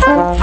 Thank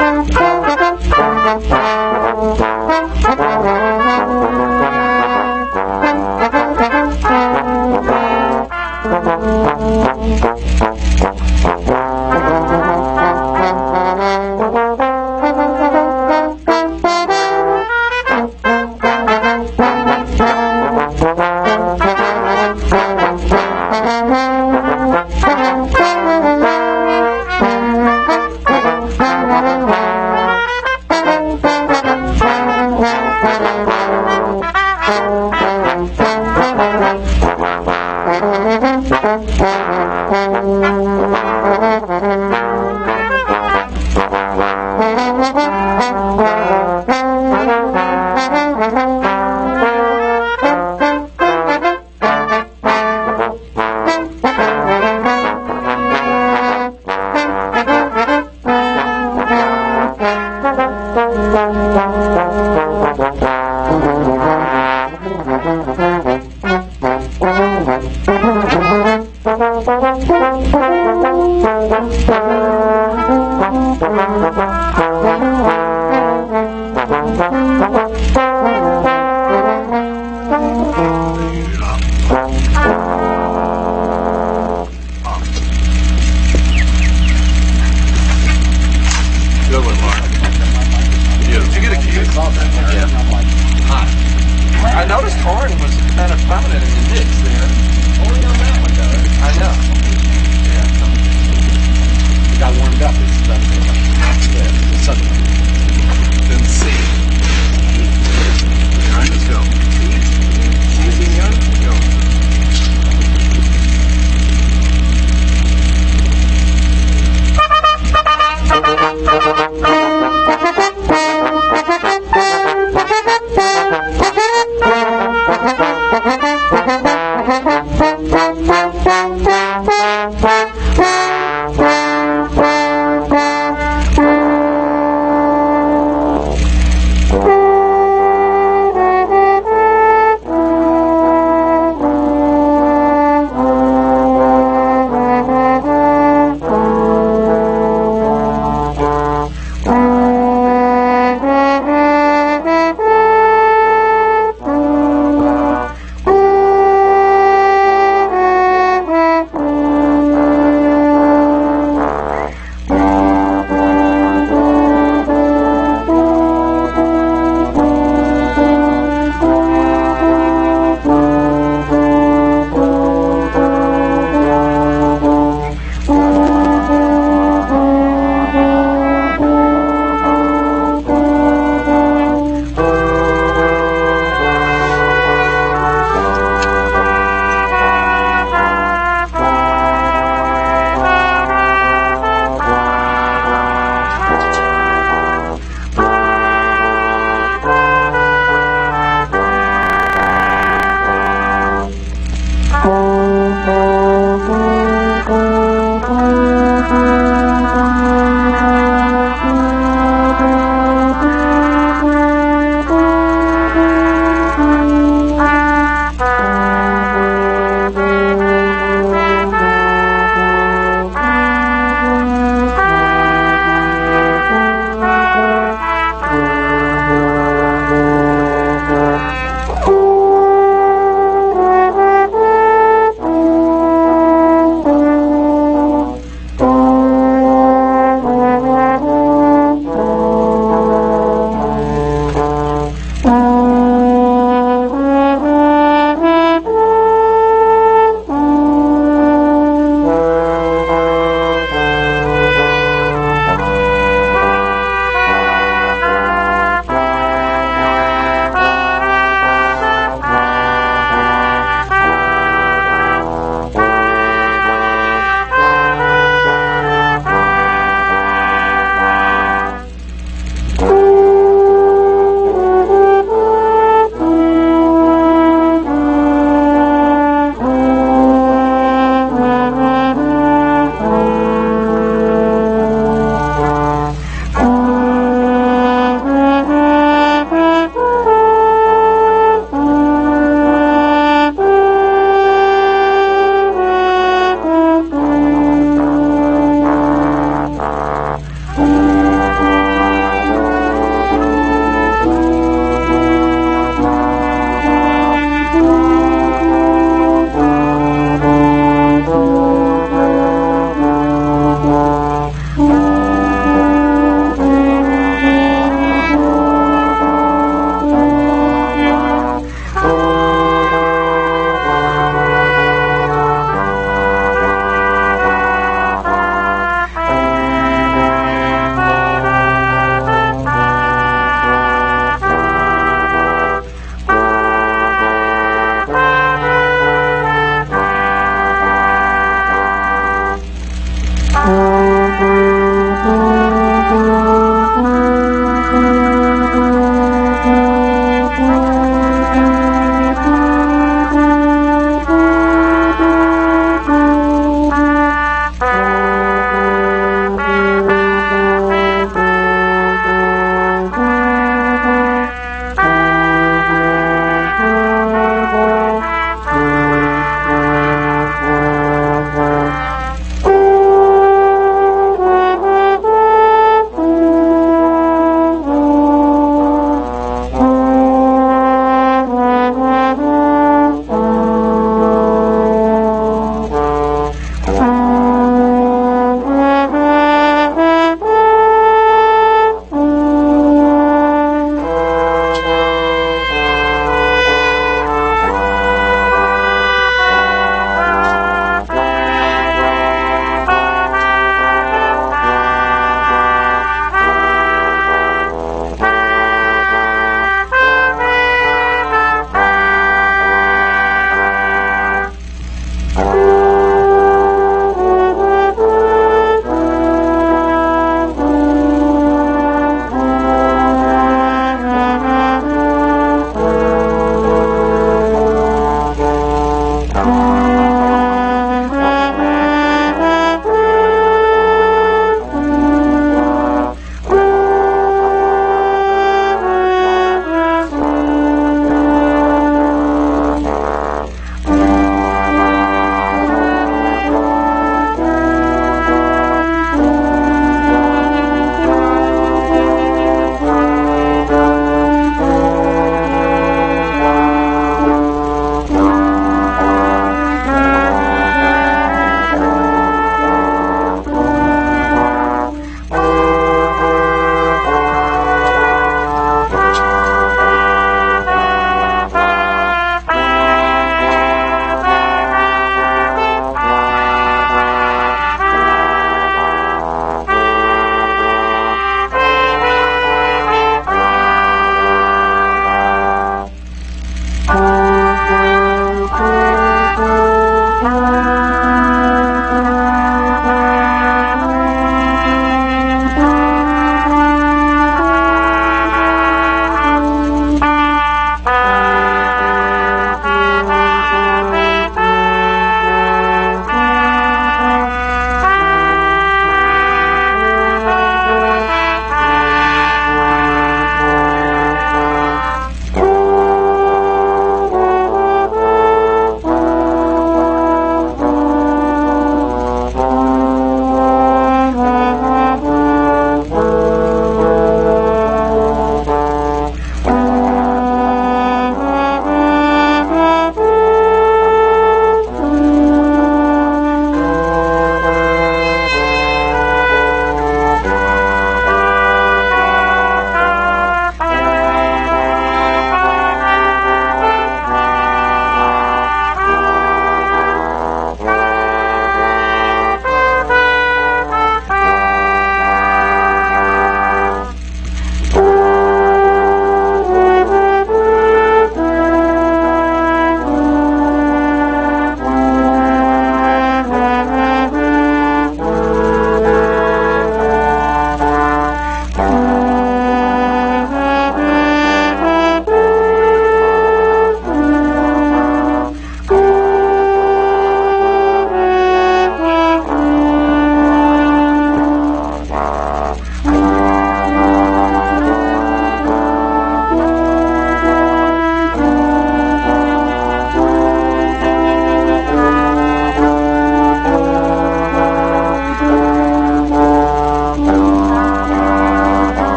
you.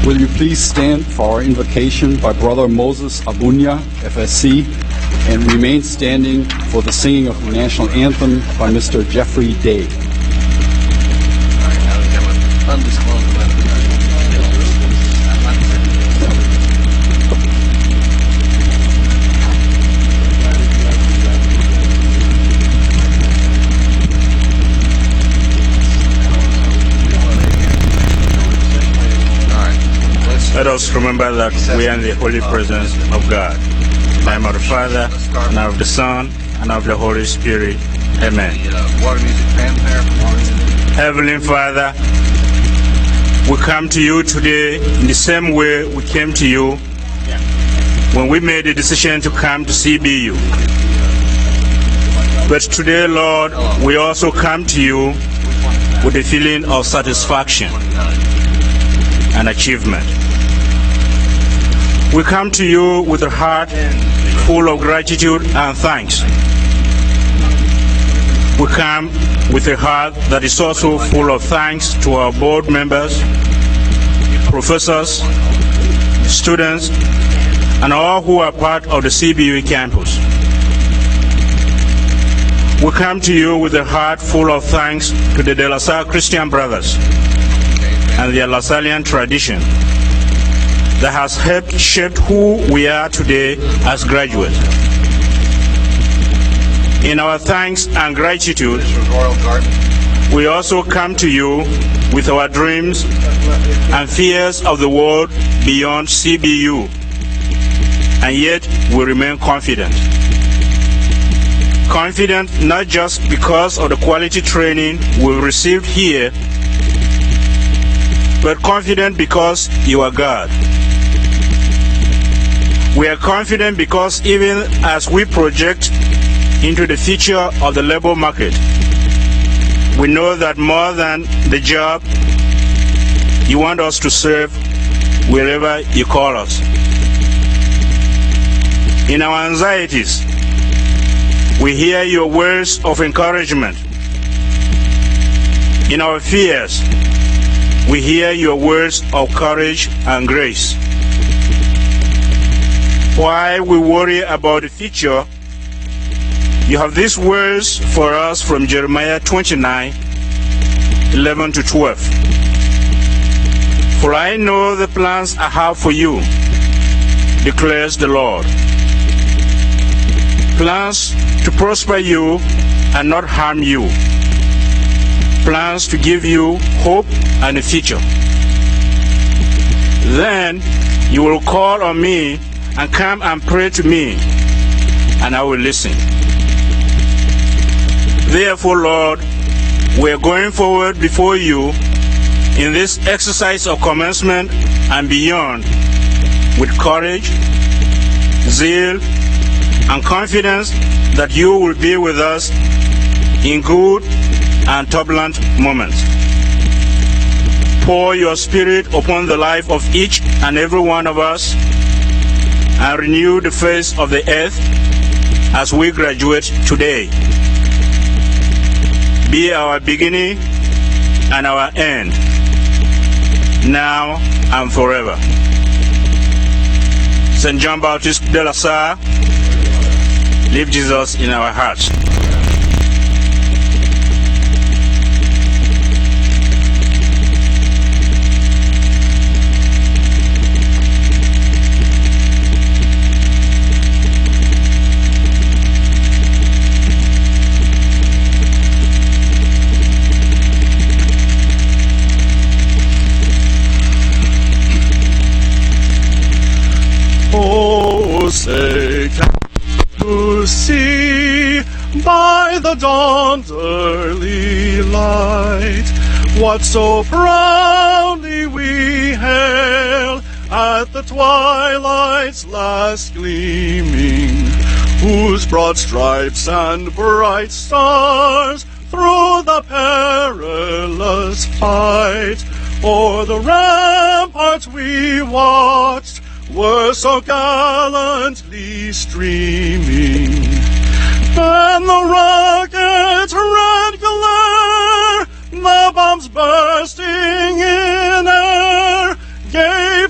Will you please stand for our invocation by Brother Moses Abunya, FSC, and remain standing for the singing of the national anthem by Mr. Jeffrey Day. Let us remember that we are in the holy presence of God. In the name of the Father, and of the Son, and of the Holy Spirit. Amen. Heavenly Father, we come to you today in the same way we came to you when we made the decision to come to CBU. But today, Lord, we also come to you with a feeling of satisfaction and achievement. We come to you with a heart full of gratitude and thanks. We come with a heart that is also full of thanks to our board members, professors, students, and all who are part of the CBU campus. We come to you with a heart full of thanks to the De La Salle Christian Brothers and their Lassallian tradition that has helped shape who we are today as graduates. In our thanks and gratitude, we also come to you with our dreams and fears of the world beyond CBU, and yet we remain confident. Confident not just because of the quality training we received here, but confident because you are God. We are confident because even as we project into the future of the labor market, we know that more than the job, you want us to serve wherever you call us. In our anxieties, we hear your words of encouragement. In our fears, we hear your words of courage and grace. While we worry about the future, you have these words for us from Jeremiah 29:11-12. For I know the plans I have for you, declares the Lord. Plans to prosper you and not harm you. Plans to give you hope and a future. Then you will call on me and come and pray to me, and I will listen. Therefore, Lord, we are going forward before you in this exercise of commencement and beyond with courage, zeal, and confidence that you will be with us in good and turbulent moments. Pour your Spirit upon the life of each and every one of us and renew the face of the earth as we graduate today. Be our beginning and our end, now and forever. St. John Baptist de La Salle, leave Jesus in our hearts. Oh, say, can you see by the dawn's early light what so proudly we hail at the twilight's last gleaming, whose broad stripes and bright stars through the perilous fight o'er the ramparts we watched were so gallantly streaming. And the rocket's red glare, the bombs bursting in air, gave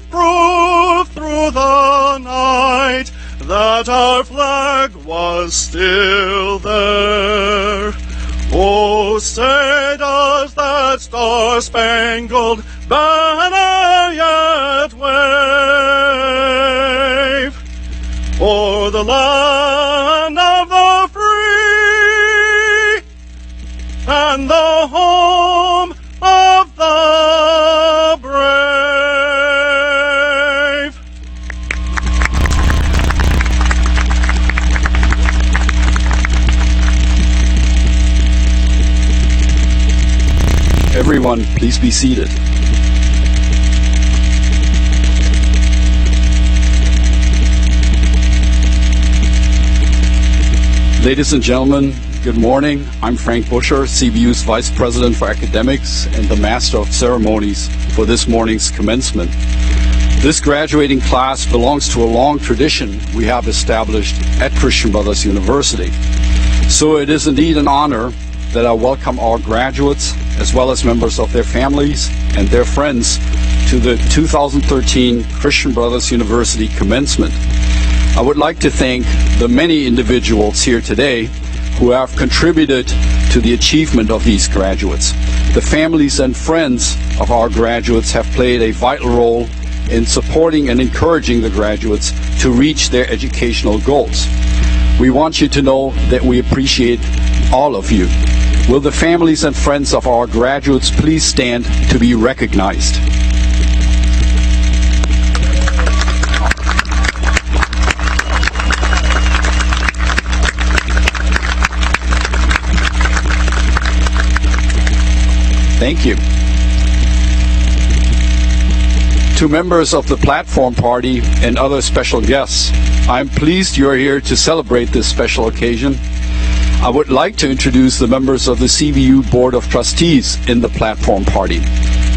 Star-Spangled Banner yet wave o'er the land of the free and the home of the brave. Everyone, please be seated. Ladies and gentlemen, good morning. I'm Frank Buscher, CBU's Vice President for Academics and the Master of Ceremonies for this morning's commencement. This graduating class belongs to a long tradition we have established at Christian Brothers University. So it is indeed an honor that I welcome our graduates as well as members of their families and their friends to the 2013 Christian Brothers University Commencement. I would like to thank the many individuals here today who have contributed to the achievement of these graduates. The families and friends of our graduates have played a vital role in supporting and encouraging the graduates to reach their educational goals. We want you to know that we appreciate all of you. Will the families and friends of our graduates please stand to be recognized? Thank you. To members of the platform party and other special guests, I'm pleased you're here to celebrate this special occasion. I would like to introduce the members of the CBU Board of Trustees in the platform party.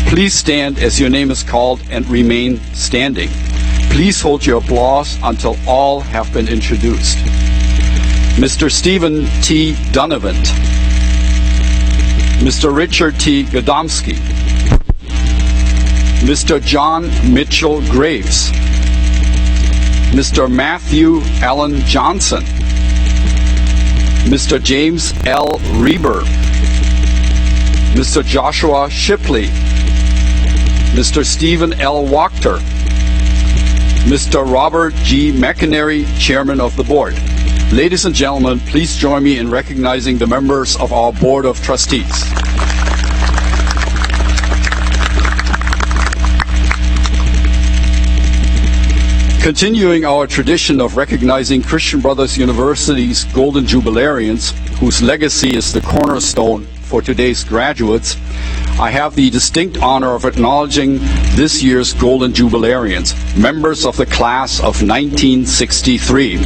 Please stand as your name is called and remain standing. Please hold your applause until all have been introduced. Mr. Stephen T. Donovan, Mr. Richard T. Godomsky, Mr. John Mitchell Graves, Mr. Matthew Allen Johnson, Mr. James L. Reber, Mr. Joshua Shipley, Mr. Stephen L. Wachter, Mr. Robert G. McInerney, Chairman of the Board. Ladies and gentlemen, please join me in recognizing the members of our Board of Trustees. Continuing our tradition of recognizing Christian Brothers University's Golden Jubilarians, whose legacy is the cornerstone for today's graduates, I have the distinct honor of acknowledging this year's Golden Jubilarians, members of the class of 1963.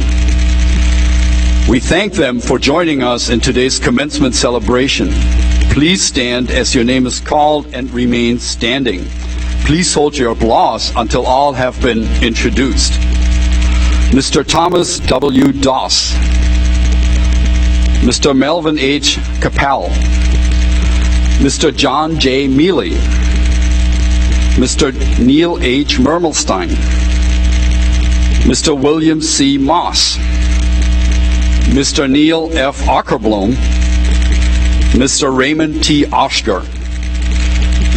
We thank them for joining us in today's commencement celebration. Please stand as your name is called and remain standing. Please hold your applause until all have been introduced. Mr. Thomas W. Doss, Mr. Melvin H. Capel, Mr. John J. Mealy, Mr. Neil H. Mermelstein, Mr. William C. Moss, Mr. Neil F. Ackerblom, Mr. Raymond T. Oscar.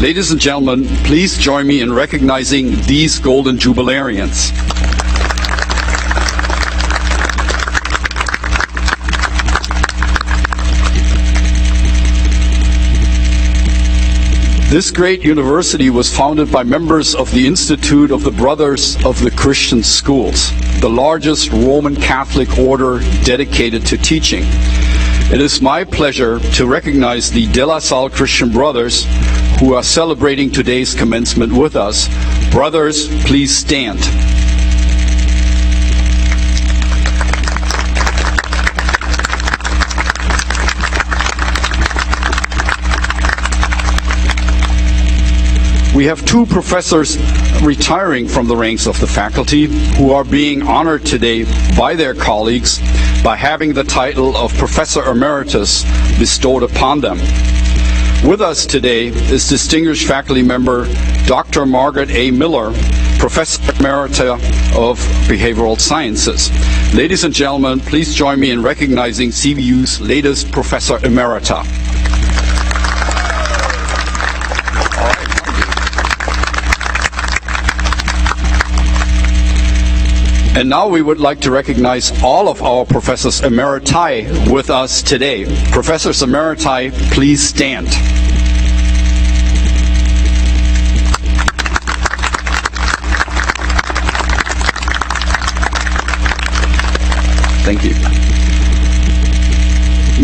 Ladies and gentlemen, please join me in recognizing these Golden Jubilarians. This great university was founded by members of the Institute of the Brothers of the Christian Schools, the largest Roman Catholic order dedicated to teaching. It is my pleasure to recognize the De La Salle Christian Brothers who are celebrating today's commencement with us. Brothers, please stand. We have two professors retiring from the ranks of the faculty who are being honored today by their colleagues by having the title of Professor Emeritus bestowed upon them. With us today is distinguished faculty member Dr. Margaret A. Miller, Professor Emerita of Behavioral Sciences. Ladies and gentlemen, please join me in recognizing CBU's latest Professor Emerita. And now we would like to recognize all of our Professors Emeriti with us today. Professors Emeriti, please stand. Thank you.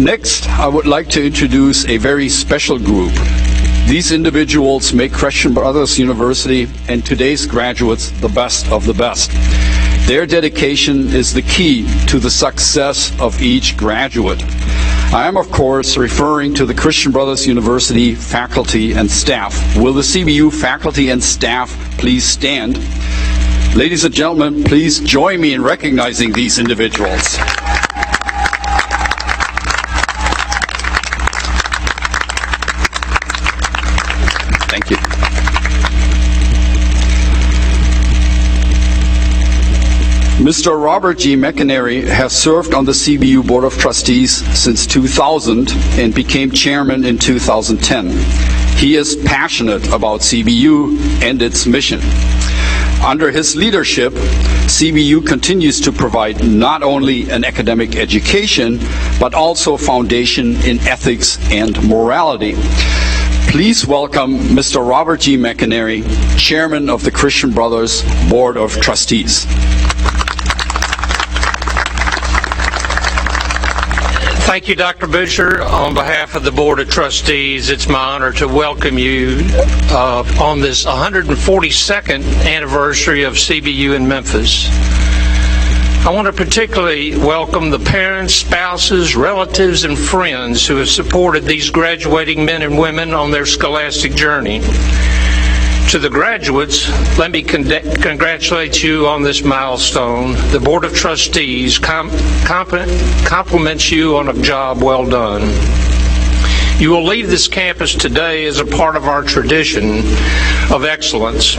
Next, I would like to introduce a very special group. These individuals make Christian Brothers University and today's graduates the best of the best. Their dedication is the key to the success of each graduate. I am, of course, referring to the Christian Brothers University faculty and staff. Will the CBU faculty and staff please stand? Ladies and gentlemen, please join me in recognizing these individuals. Thank you. Mr. Robert G. McInerney has served on the CBU Board of Trustees since 2000 and became chairman in 2010. He is passionate about CBU and its mission. Under his leadership, CBU continues to provide not only an academic education, but also a foundation in ethics and morality. Please welcome Mr. Robert G. McInerney, Chairman of the Christian Brothers Board of Trustees. Thank you, Dr. Busher. On behalf of the Board of Trustees, it's my honor to welcome you on this 142nd anniversary of CBU in Memphis. I want to particularly welcome the parents, spouses, relatives, and friends who have supported these graduating men and women on their scholastic journey. To the graduates, let me congratulate you on this milestone. The Board of Trustees compliments you on a job well done. You will leave this campus today as a part of our tradition of excellence.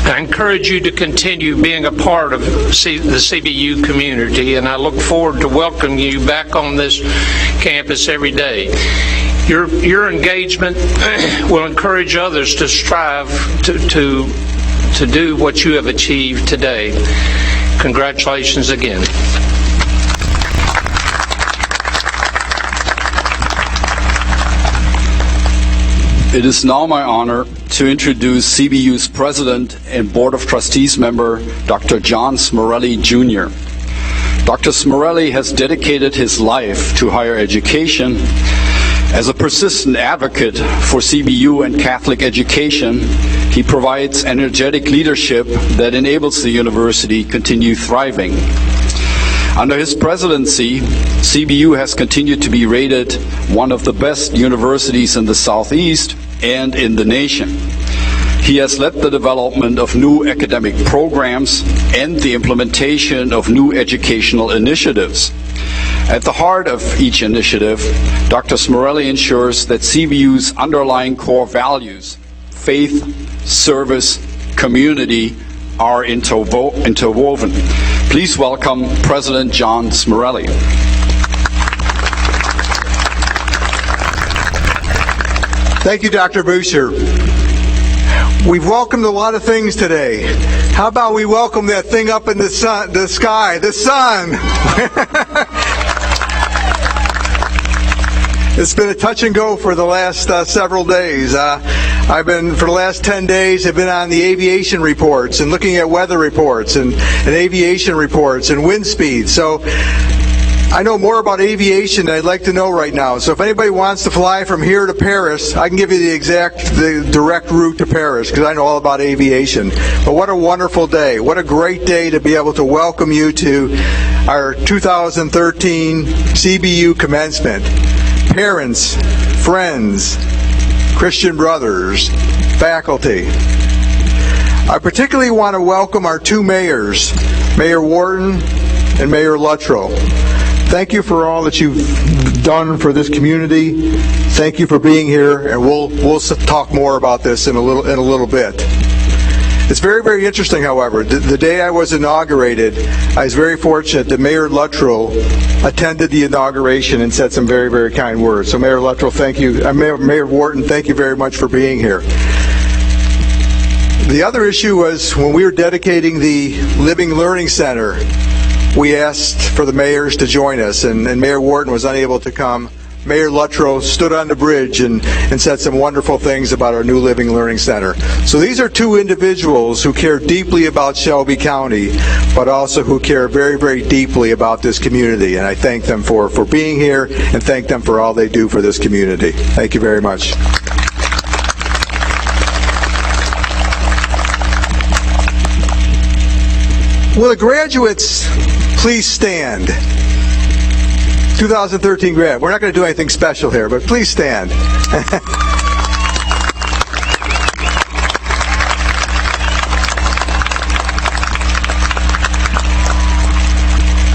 I encourage you to continue being a part of the CBU community, and I look forward to welcoming you back on this campus every day. Your engagement will encourage others to strive to do what you have achieved today. Congratulations again. It is now my honor to introduce CBU's President and Board of Trustees member, Dr. John Smorelli, Jr. Dr. Smorelli has dedicated his life to higher education. As a persistent advocate for CBU and Catholic education, he provides energetic leadership that enables the university to continue thriving. Under his presidency, CBU has continued to be rated one of the best universities in the Southeast and in the nation. He has led the development of new academic programs and the implementation of new educational initiatives. At the heart of each initiative, Dr. Smorelli ensures that CBU's underlying core values, faith, service, community, are interwoven. Please welcome President John Smorelli. Thank you, Dr. Busher. We've welcomed a lot of things today. How about we welcome that thing up in the sky, the sun? It's been a touch and go for the last several days. For the last 10 days, I've been on the aviation reports and looking at weather reports and aviation reports and wind speed. So I know more about aviation than I'd like to know right now. So if anybody wants to fly from here to Paris, I can give you the direct route to Paris because I know all about aviation. But what a wonderful day. What a great day to be able to welcome you to our 2013 CBU Commencement. Parents, friends, Christian brothers, faculty. I particularly want to welcome our two mayors, Mayor Wharton and Mayor Luttrell. Thank you for all that you've done for this community. Thank you for being here, and we'll talk more about this in a little bit. It's very, very interesting, however. The day I was inaugurated, I was very fortunate that Mayor Luttrell attended the inauguration and said some very, very kind words. So Mayor Luttrell, thank you. Mayor Wharton, thank you very much for being here. The other issue was when we were dedicating the Living Learning Center, we asked for the mayors to join us, and Mayor Wharton was unable to come. Mayor Luttrow stood on the bridge and said some wonderful things about our new Living Learning Center. So these are two individuals who care deeply about Shelby County, but also who care very, very deeply about this community. And I thank them for being here and thank them for all they do for this community. Thank you very much. Will the graduates please stand? 2013 grad. We're not going to do anything special here, but please stand.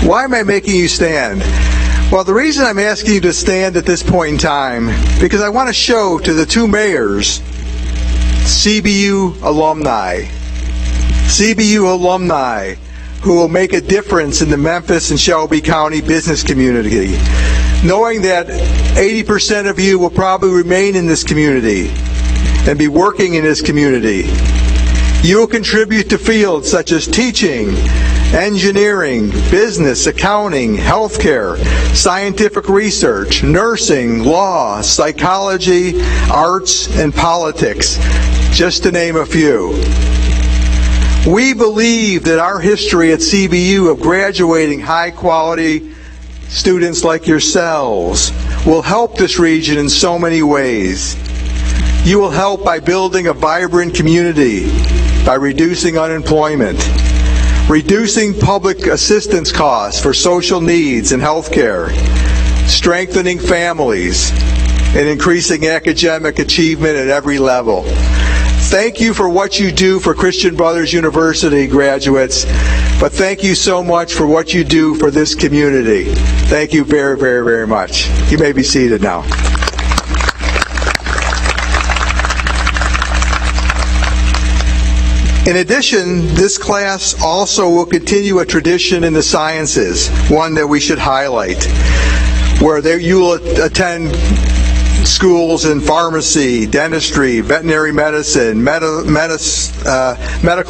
Why am I making you stand? Well, the reason I'm asking you to stand at this point in time, because I want to show to the two mayors CBU alumni who will make a difference in the Memphis and Shelby County business community. Knowing that 80% of you will probably remain in this community and be working in this community. You will contribute to fields such as teaching, engineering, business, accounting, healthcare, scientific research, nursing, law, psychology, arts, and politics, just to name a few. We believe that our history at CBU of graduating high-quality students like yourselves will help this region in so many ways. You will help by building a vibrant community, by reducing unemployment, reducing public assistance costs for social needs and health care, strengthening families, and increasing academic achievement at every level. Thank you for what you do for Christian Brothers University graduates, but thank you so much for what you do for this community. Thank you very, very, very much. You may be seated now. In addition, this class also will continue a tradition in the sciences, one that we should highlight, where you will attend schools in pharmacy, dentistry, veterinary medicine, medical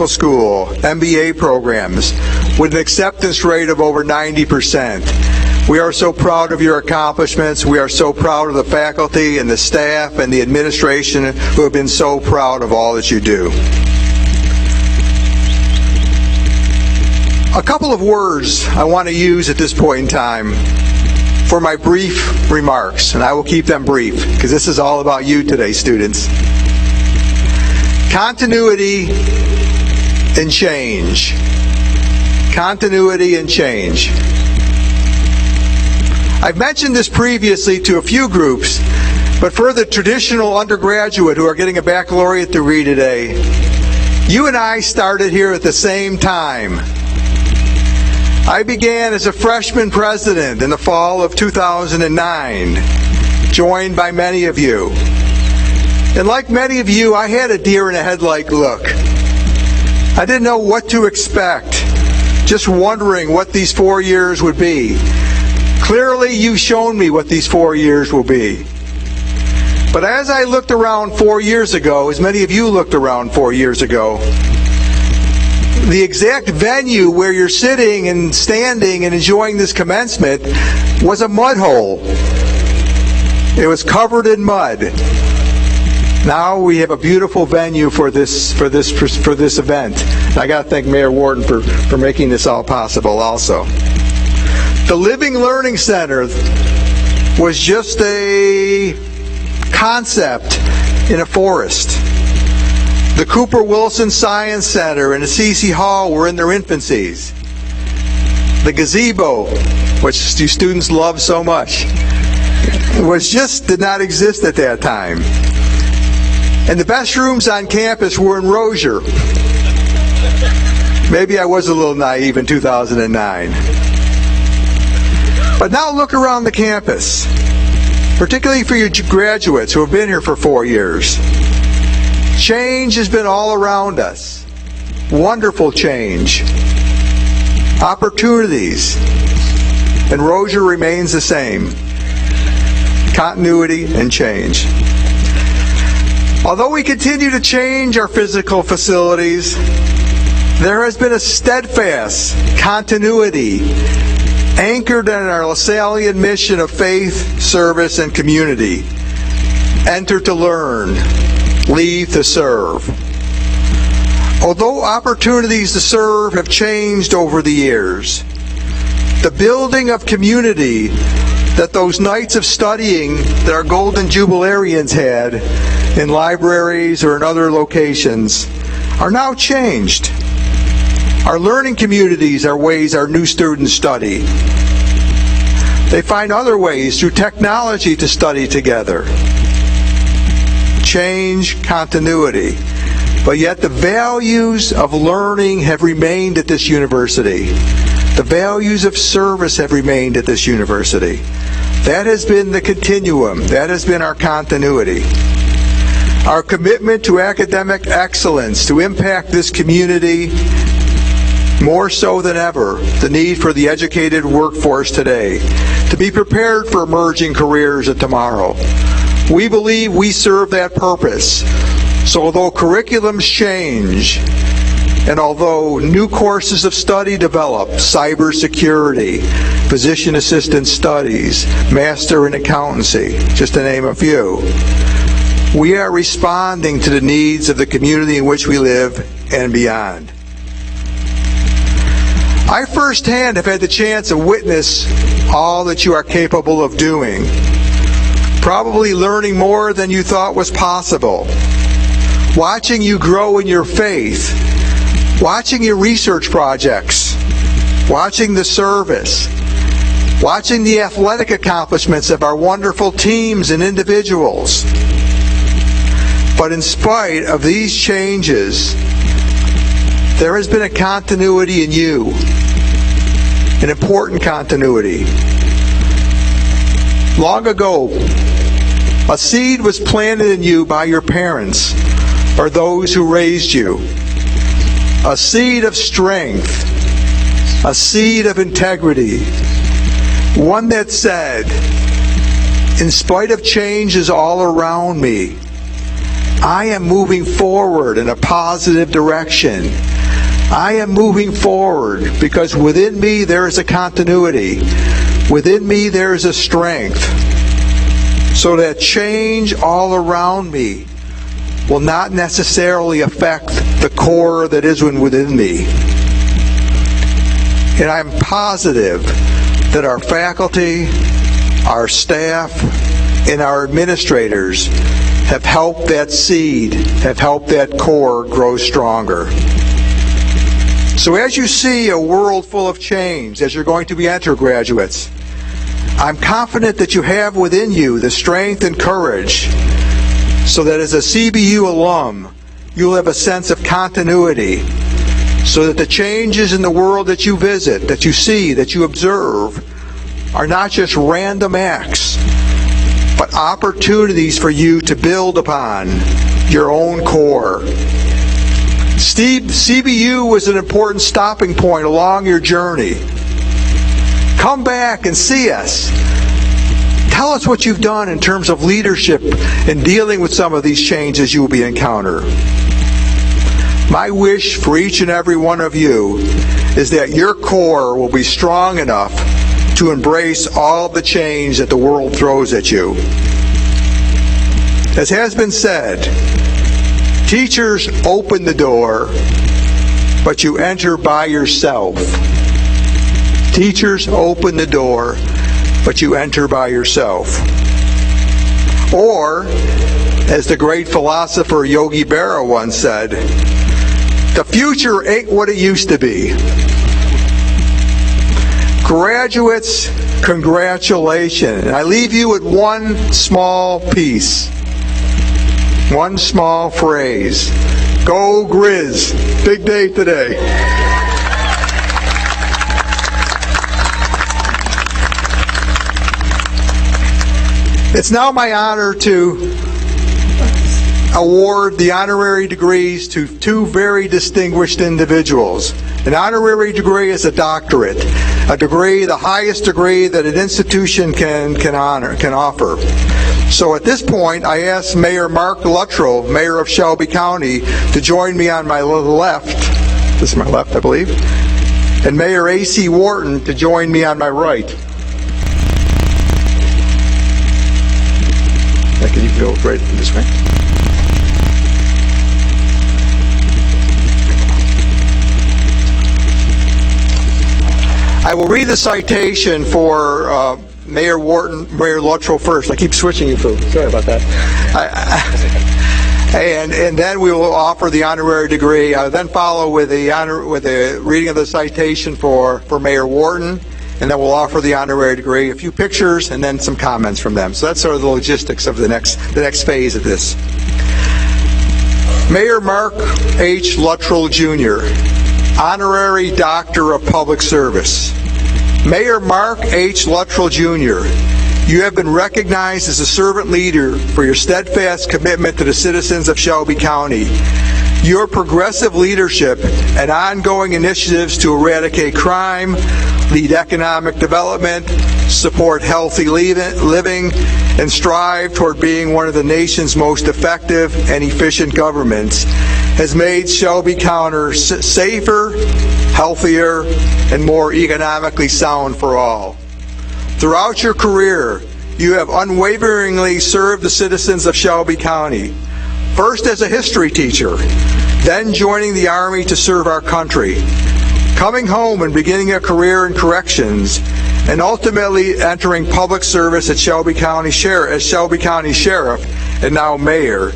school, MBA programs, with an acceptance rate of over 90%. We are so proud of your accomplishments. We are so proud of the faculty and the staff and the administration who have been so proud of all that you do. A couple of words I want to use at this point in time for my brief remarks, and I will keep them brief because this is all about you today, students. Continuity and change. Continuity and change. I've mentioned this previously to a few groups, but for the traditional undergraduate who are getting a baccalaureate degree today, you and I started here at the same time. I began as a freshman president in the fall of 2009, joined by many of you. And like many of you, I had a deer in a headlight look. I didn't know what to expect, just wondering what these 4 years would be. Clearly, you've shown me what these 4 years will be. But as I looked around 4 years ago, as many of you looked around 4 years ago, the exact venue where you're sitting and standing and enjoying this commencement was a mud hole. It was covered in mud. Now we have a beautiful venue for this event. And I got to thank Mayor Wharton for making this all possible also. The Living Learning Center was just a concept in a forest. The Cooper Wilson Science Center and the C.C. Hall were in their infancies. The gazebo, which you students love so much, did not exist at that time. And the best rooms on campus were in Rozier. Maybe I was a little naive in 2009. But now look around the campus, particularly for your graduates who have been here for 4 years. Change has been all around us. Wonderful change. Opportunities. And Rozier remains the same. Continuity and change. Although we continue to change our physical facilities, there has been a steadfast continuity anchored in our Lasallian mission of faith, service, and community. Enter to learn, leave to serve. Although opportunities to serve have changed over the years, the building of community that those nights of studying that our Golden Jubilarians had in libraries or in other locations are now changed. Our learning communities are ways our new students study. They find other ways through technology to study together. Change, continuity. But yet the values of learning have remained at this university. The values of service have remained at this university. That has been the continuum. That has been our continuity. Our commitment to academic excellence, to impact this community, more so than ever, the need for the educated workforce today, to be prepared for emerging careers of tomorrow. We believe we serve that purpose. So although curriculums change, and although new courses of study develop, cybersecurity, physician assistant studies, master in accountancy, just to name a few, we are responding to the needs of the community in which we live and beyond. I firsthand have had the chance to witness all that you are capable of doing, probably learning more than you thought was possible, watching you grow in your faith, watching your research projects, watching the service, watching the athletic accomplishments of our wonderful teams and individuals. But in spite of these changes, there has been a continuity in you, an important continuity. Long ago, a seed was planted in you by your parents or those who raised you. A seed of strength, a seed of integrity, one that said, in spite of changes all around me, I am moving forward in a positive direction. I am moving forward because within me there is a continuity. Within me there is a strength. So that change all around me will not necessarily affect the core that is within me. And I'm positive that our faculty, our staff, and our administrators have helped that seed, have helped that core grow stronger. So as you see a world full of change, as you're going to be undergraduates, I'm confident that you have within you the strength and courage so that as a CBU alum, you'll have a sense of continuity so that the changes in the world that you visit, that you see, that you observe, are not just random acts, but opportunities for you to build upon your own core. CBU was an important stopping point along your journey. Come back and see us. Tell us what you've done in terms of leadership in dealing with some of these changes you will be encountering. My wish for each and every one of you is that your core will be strong enough to embrace all the change that the world throws at you. As has been said, teachers open the door, but you enter by yourself. Teachers open the door, but you enter by yourself. Or, as the great philosopher Yogi Berra once said, the future ain't what it used to be. Graduates, congratulations. I leave you with one small piece, one small phrase. Go Grizz. Big day today. It's now my honor to award the honorary degrees to two very distinguished individuals. An honorary degree is a doctorate. a degree, the highest degree that an institution can offer. So at this point, I ask Mayor Mark Luttrell, Mayor of Shelby County, to join me on my left. This is my left, I believe. And Mayor A.C. Wharton to join me on my right. Can you go right this way? I will read the citation for Mayor Luttrell first. I keep switching you, folks. Sorry about that. And then we will offer the honorary degree. I'll then follow with the reading of the citation for Mayor Wharton, and then we'll offer the honorary degree, a few pictures, and then some comments from them. So that's sort of the logistics of the next phase of this. Mayor Mark H. Luttrell, Jr., Honorary Doctor of Public Service. Mayor Mark H. Luttrell, Jr., you have been recognized as a servant leader for your steadfast commitment to the citizens of Shelby County. Your progressive leadership and ongoing initiatives to eradicate crime, lead economic development, support healthy living, and strive toward being one of the nation's most effective and efficient governments has made Shelby County safer, healthier, and more economically sound for all. Throughout your career, you have unwaveringly served the citizens of Shelby County, first as a history teacher, then joining the Army to serve our country, coming home and beginning a career in corrections, and ultimately entering public service at Shelby County as Shelby County Sheriff and now Mayor.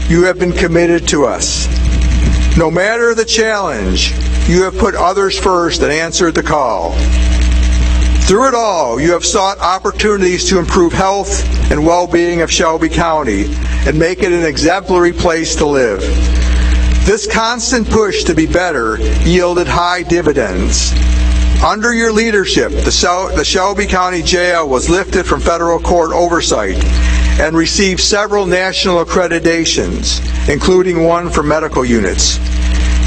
You have been committed to us. No matter the challenge, you have put others first and answered the call. Through it all, you have sought opportunities to improve health and well-being of Shelby County and make it an exemplary place to live. This constant push to be better yielded high dividends. Under your leadership, the Shelby County Jail was lifted from federal court oversight and received several national accreditations, including one for medical units.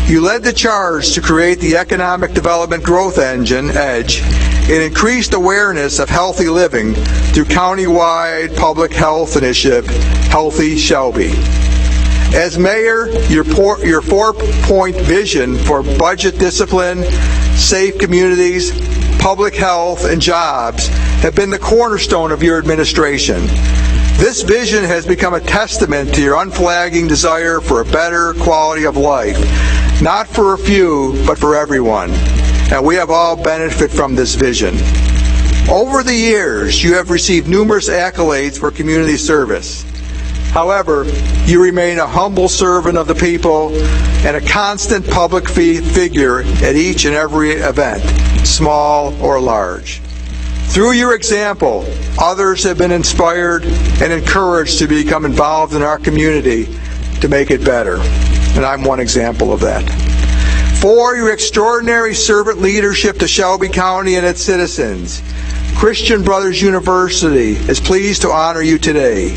You led the charge to create the Economic Development Growth Engine, EDGE, and increased awareness of healthy living through countywide public health initiative, Healthy Shelby. As mayor, your four-point vision for budget discipline, safe communities, public health, and jobs have been the cornerstone of your administration. This vision has become a testament to your unflagging desire for a better quality of life, not for a few, but for everyone. And we have all benefited from this vision. Over the years, you have received numerous accolades for community service. However, you remain a humble servant of the people and a constant public figure at each and every event, small or large. Through your example, others have been inspired and encouraged to become involved in our community to make it better. And I'm one example of that. For your extraordinary servant leadership to Shelby County and its citizens, Christian Brothers University is pleased to honor you today.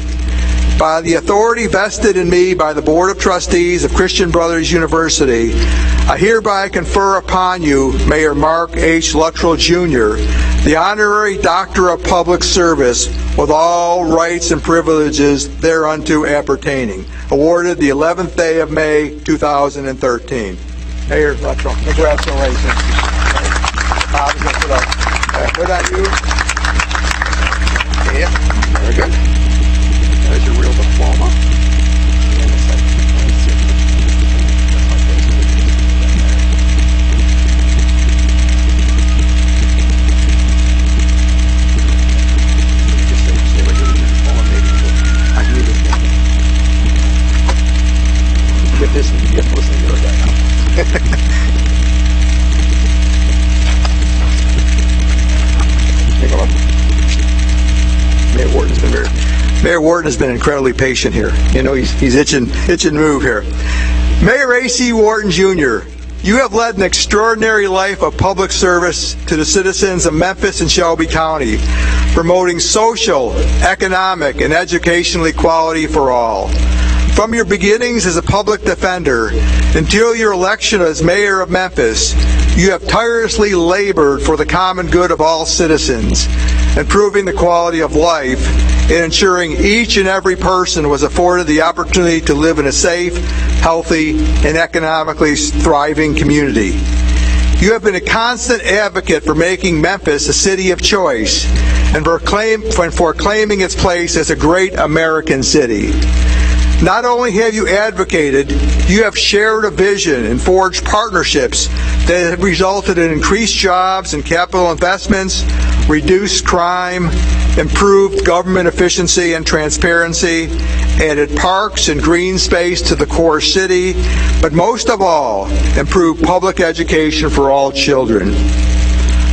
By the authority vested in me by the Board of Trustees of Christian Brothers University, I hereby confer upon you, Mayor Mark H. Luttrell, Jr., the Honorary Doctor of Public Service with all rights and privileges thereunto appertaining, awarded the 11th day of May, 2013. Mayor Luttrell, congratulations. Put on you. Yeah, very good. There's your real diploma. Get this and get listening to it right now. Take a look. Mayor Wharton has been incredibly patient here. You know, he's itching to move here. Mayor A.C. Wharton, Jr., you have led an extraordinary life of public service to the citizens of Memphis and Shelby County, promoting social, economic, and educational equality for all. From your beginnings as a public defender until your election as mayor of Memphis, you have tirelessly labored for the common good of all citizens, improving the quality of life and ensuring each and every person was afforded the opportunity to live in a safe, healthy, and economically thriving community. You have been a constant advocate for making Memphis a city of choice and for claiming its place as a great American city. Not only have you advocated, you have shared a vision and forged partnerships that have resulted in increased jobs and capital investments, reduced crime, improved government efficiency and transparency, added parks and green space to the core city, but most of all, improved public education for all children.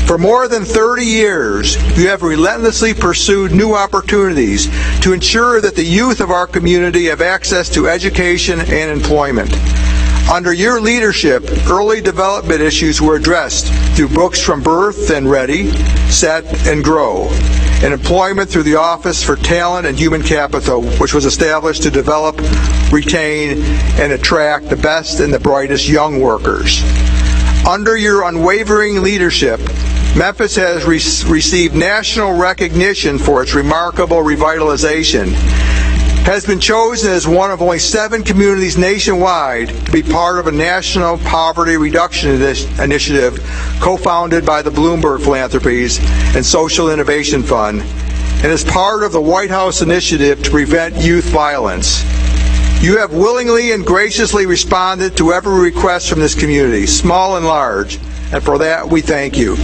For more than 30 years, you have relentlessly pursued new opportunities to ensure that the youth of our community have access to education and employment. Under your leadership, early development issues were addressed through books from Birth and Ready, Set, and Grow, and employment through the Office for Talent and Human Capital, which was established to develop, retain, and attract the best and the brightest young workers. Under your unwavering leadership, Memphis has received national recognition for its remarkable revitalization, has been chosen as one of only 7 communities nationwide to be part of a national poverty reduction initiative co-founded by the Bloomberg Philanthropies and Social Innovation Fund, and is part of the White House initiative to prevent youth violence. You have willingly and graciously responded to every request from this community, small and large, and for that we thank you.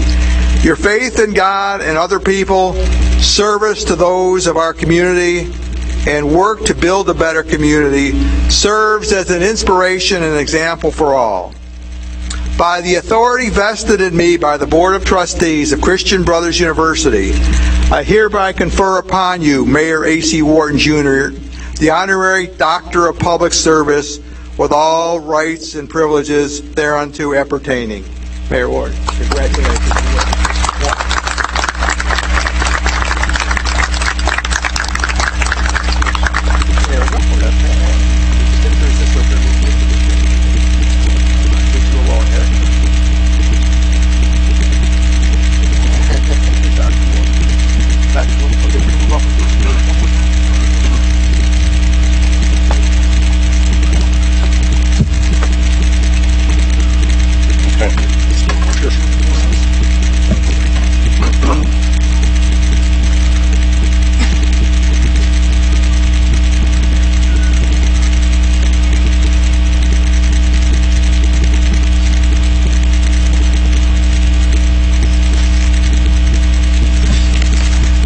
Your faith in God and other people, service to those of our community, and work to build a better community serves as an inspiration and example for all. By the authority vested in me by the Board of Trustees of Christian Brothers University, I hereby confer upon you, Mayor A.C. Wharton, Jr., the honorary Doctor of Public Service with all rights and privileges thereunto appertaining. Mayor Wharton, congratulations.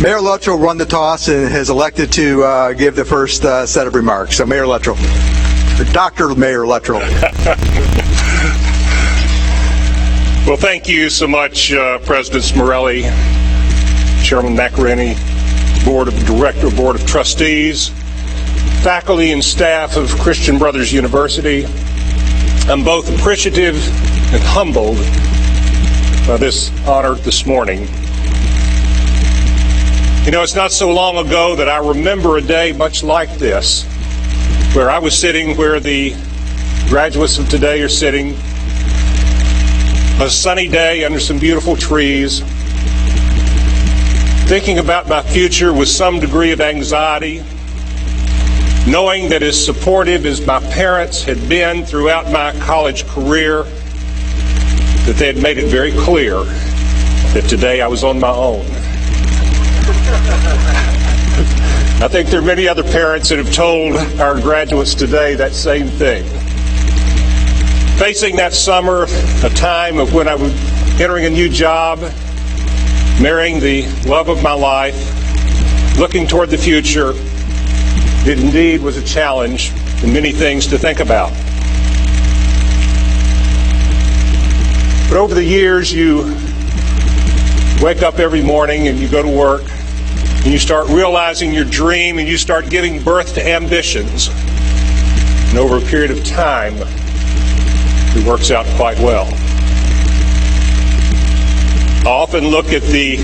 Mayor Luttrell run the toss and has elected to give the first set of remarks. So Mayor Luttrell, Dr. Mayor Luttrell. Well, thank you so much, President Smorelli, Chairman McRaney, Board of Trustees, faculty and staff of Christian Brothers University. I'm both appreciative and humbled by this honor this morning. You know, it's not so long ago that I remember a day much like this, where I was sitting where the graduates of today are sitting, a sunny day under some beautiful trees, thinking about my future with some degree of anxiety, knowing that as supportive as my parents had been throughout my college career, that they had made it very clear that today I was on my own. I think there are many other parents that have told our graduates today that same thing. Facing that summer, a time of when I was entering a new job, marrying the love of my life, looking toward the future, it indeed was a challenge and many things to think about. But over the years, you wake up every morning and you go to work, and you start realizing your dream, and you start giving birth to ambitions. And over a period of time, it works out quite well. I often look at the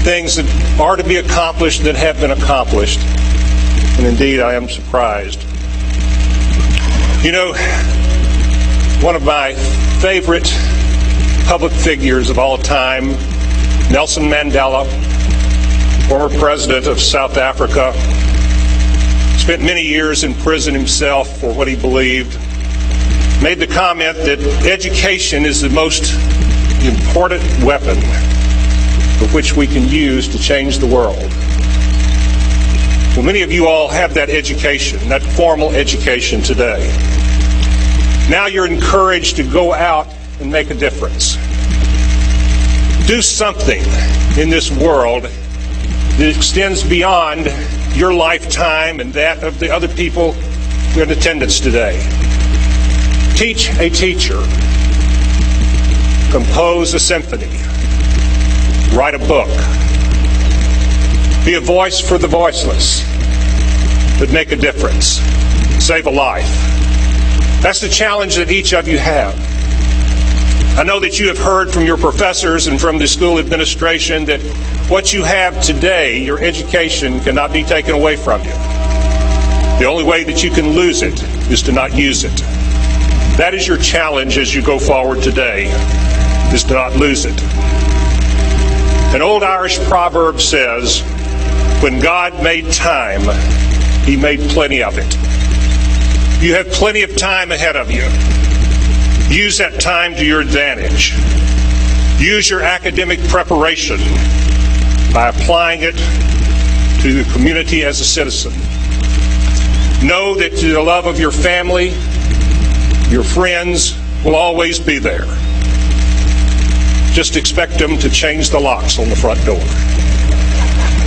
things that are to be accomplished that have been accomplished, and indeed I am surprised. You know, one of my favorite public figures of all time, Nelson Mandela, former president of South Africa, spent many years in prison himself for what he believed, made the comment that education is the most important weapon for which we can use to change the world. Well, many of you all have that education, that formal education today. Now you're encouraged to go out and make a difference. Do something in this world that extends beyond your lifetime and that of the other people who are in attendance today. Teach a teacher. Compose a symphony. Write a book. Be a voice for the voiceless, but make a difference. Save a life. That's the challenge that each of you have. I know that you have heard from your professors and from the school administration that what you have today, your education, cannot be taken away from you. The only way that you can lose it is to not use it. That is your challenge as you go forward today, is to not lose it. An old Irish proverb says, when God made time, He made plenty of it. You have plenty of time ahead of you. Use that time to your advantage. Use your academic preparation by applying it to the community as a citizen. Know that the love of your family, your friends, will always be there. Just expect them to change the locks on the front door.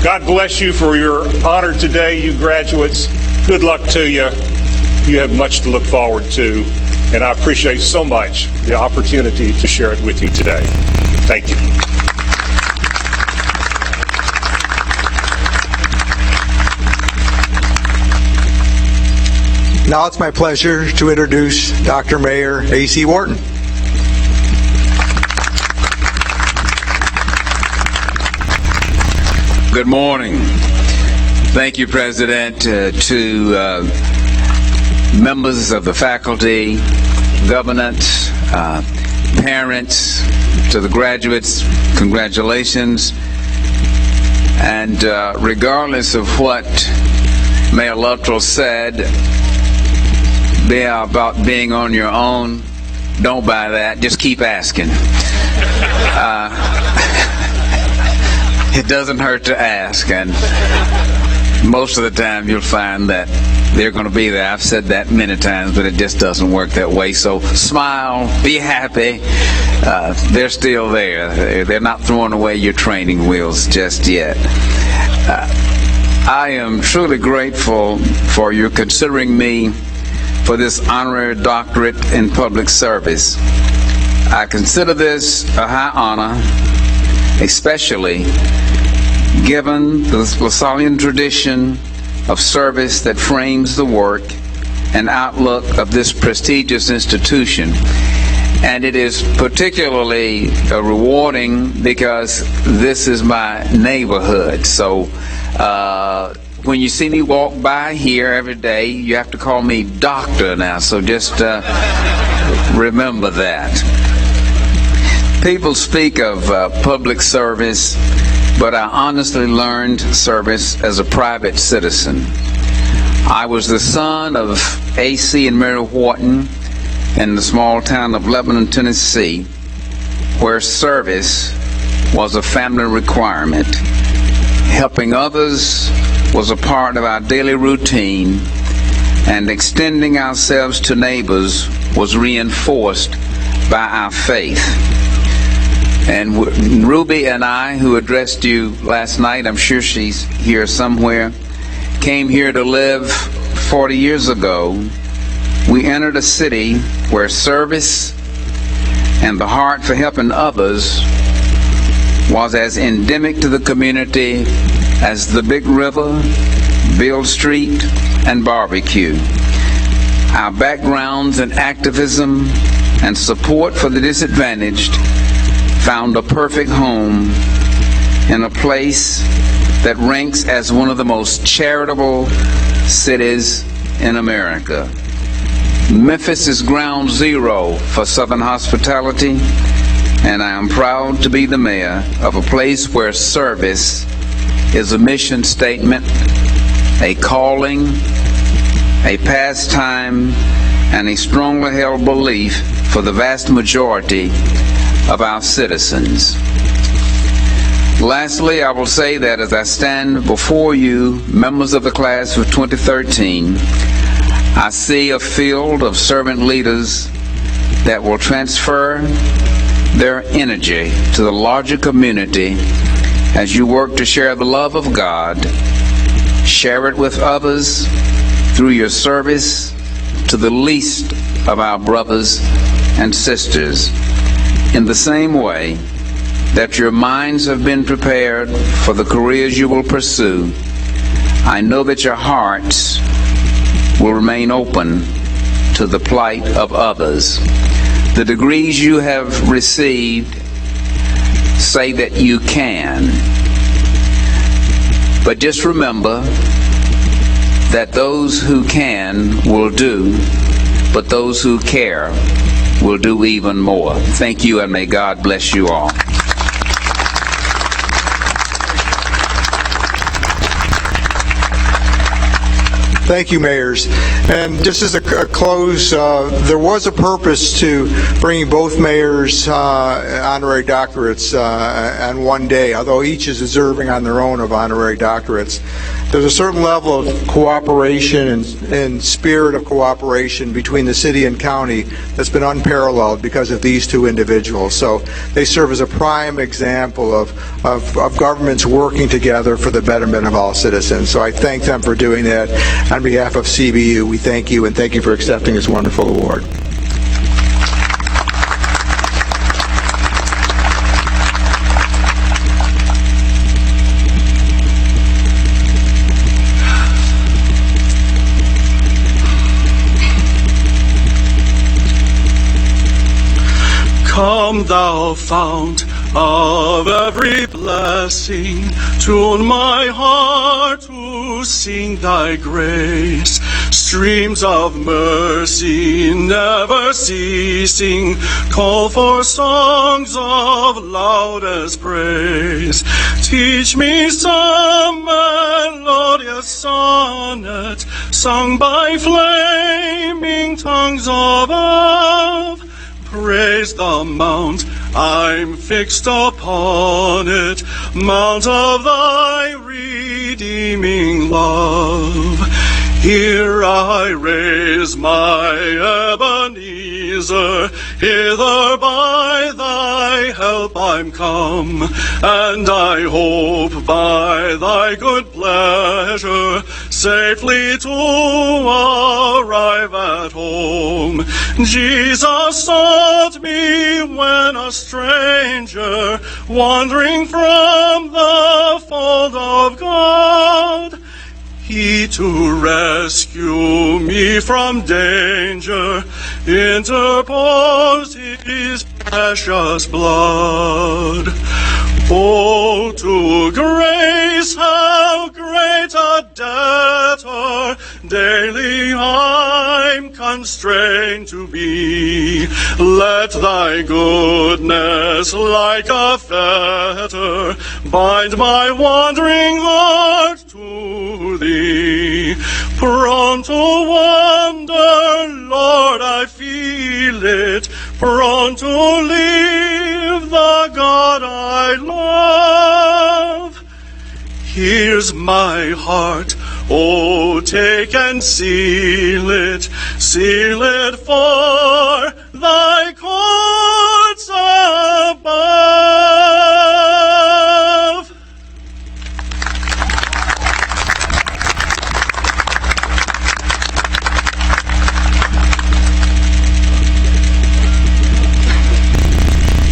God bless you for your honor today, you graduates. Good luck to you. You have much to look forward to, and I appreciate so much the opportunity to share it with you today. Thank you. Now it's my pleasure to introduce Dr. Mayor A.C. Wharton. Good morning. Thank you, President, to members of the faculty, governance, parents, to the graduates, congratulations. And regardless of what Mayor Luttrell said about being on your own, don't buy that. Just keep asking. It doesn't hurt to ask, and most of the time you'll find that they're going to be there. I've said that many times, but it just doesn't work that way. So smile, be happy. They're still there. They're not throwing away your training wheels just yet. I am truly grateful for you considering me for this honorary doctorate in public service. I consider this a high honor, especially given the Lasallian tradition of service that frames the work and outlook of this prestigious institution. And it is particularly rewarding because this is my neighborhood. So when you see me walk by here every day, you have to call me doctor now, so just remember that. People speak of public service, but I honestly learned service as a private citizen. I was the son of A.C. and Mary Wharton in the small town of Lebanon, Tennessee, where service was a family requirement. Helping others was a part of our daily routine, and extending ourselves to neighbors was reinforced by our faith. And Ruby and I, who addressed you last night, I'm sure she's here somewhere, came here to live 40 years ago. We entered a city where service and the heart for helping others was as endemic to the community as the Big River, Beale Street, and barbecue. Our backgrounds in activism and support for the disadvantaged found a perfect home in a place that ranks as one of the most charitable cities in America. Memphis is ground zero for Southern hospitality, and I am proud to be the mayor of a place where service is a mission statement, a calling, a pastime, and a strongly held belief for the vast majority of our citizens. Lastly, I will say that as I stand before you, members of the class of 2013, I see a field of servant leaders that will transfer their energy to the larger community as you work to share the love of God, share it with others through your service to the least of our brothers and sisters. In the same way that your minds have been prepared for the careers you will pursue, I know that your hearts will remain open to the plight of others. The degrees you have received say that you can. But just remember that those who can will do, but those who care will do even more. Thank you, and may God bless you all. Thank you, mayors. And just as a close, there was a purpose to bringing both mayors honorary doctorates on one day, although each is deserving on their own of honorary doctorates. There's a certain level of cooperation and spirit of cooperation between the city and county that's been unparalleled because of these two individuals. So they serve as a prime example of governments working together for the betterment of all citizens. So I thank them for doing that. On behalf of CBU, we thank you, and thank you for accepting this wonderful award. Come, thou fount of every blessing, tune my heart to sing thy grace. Streams of mercy never ceasing, call for songs of loudest praise. Teach me some melodious sonnet, sung by flaming tongues above. Praise the mount, I'm fixed upon it, mount of thy redeeming love. Here I raise my Ebenezer, hither by thy help I'm come, and I hope by thy good pleasure safely to arrive at home. Jesus sought me when a stranger, wandering from the fold of God. He to rescue me from danger interposed his precious blood. Oh, to grace how great a debtor daily I'm constrained to be. Let thy goodness like a fetter bind my wandering heart to thee. Prone to wander, Lord, I feel it, prone to leave the God I love. Here's my heart, oh, take and seal it for thy courts above.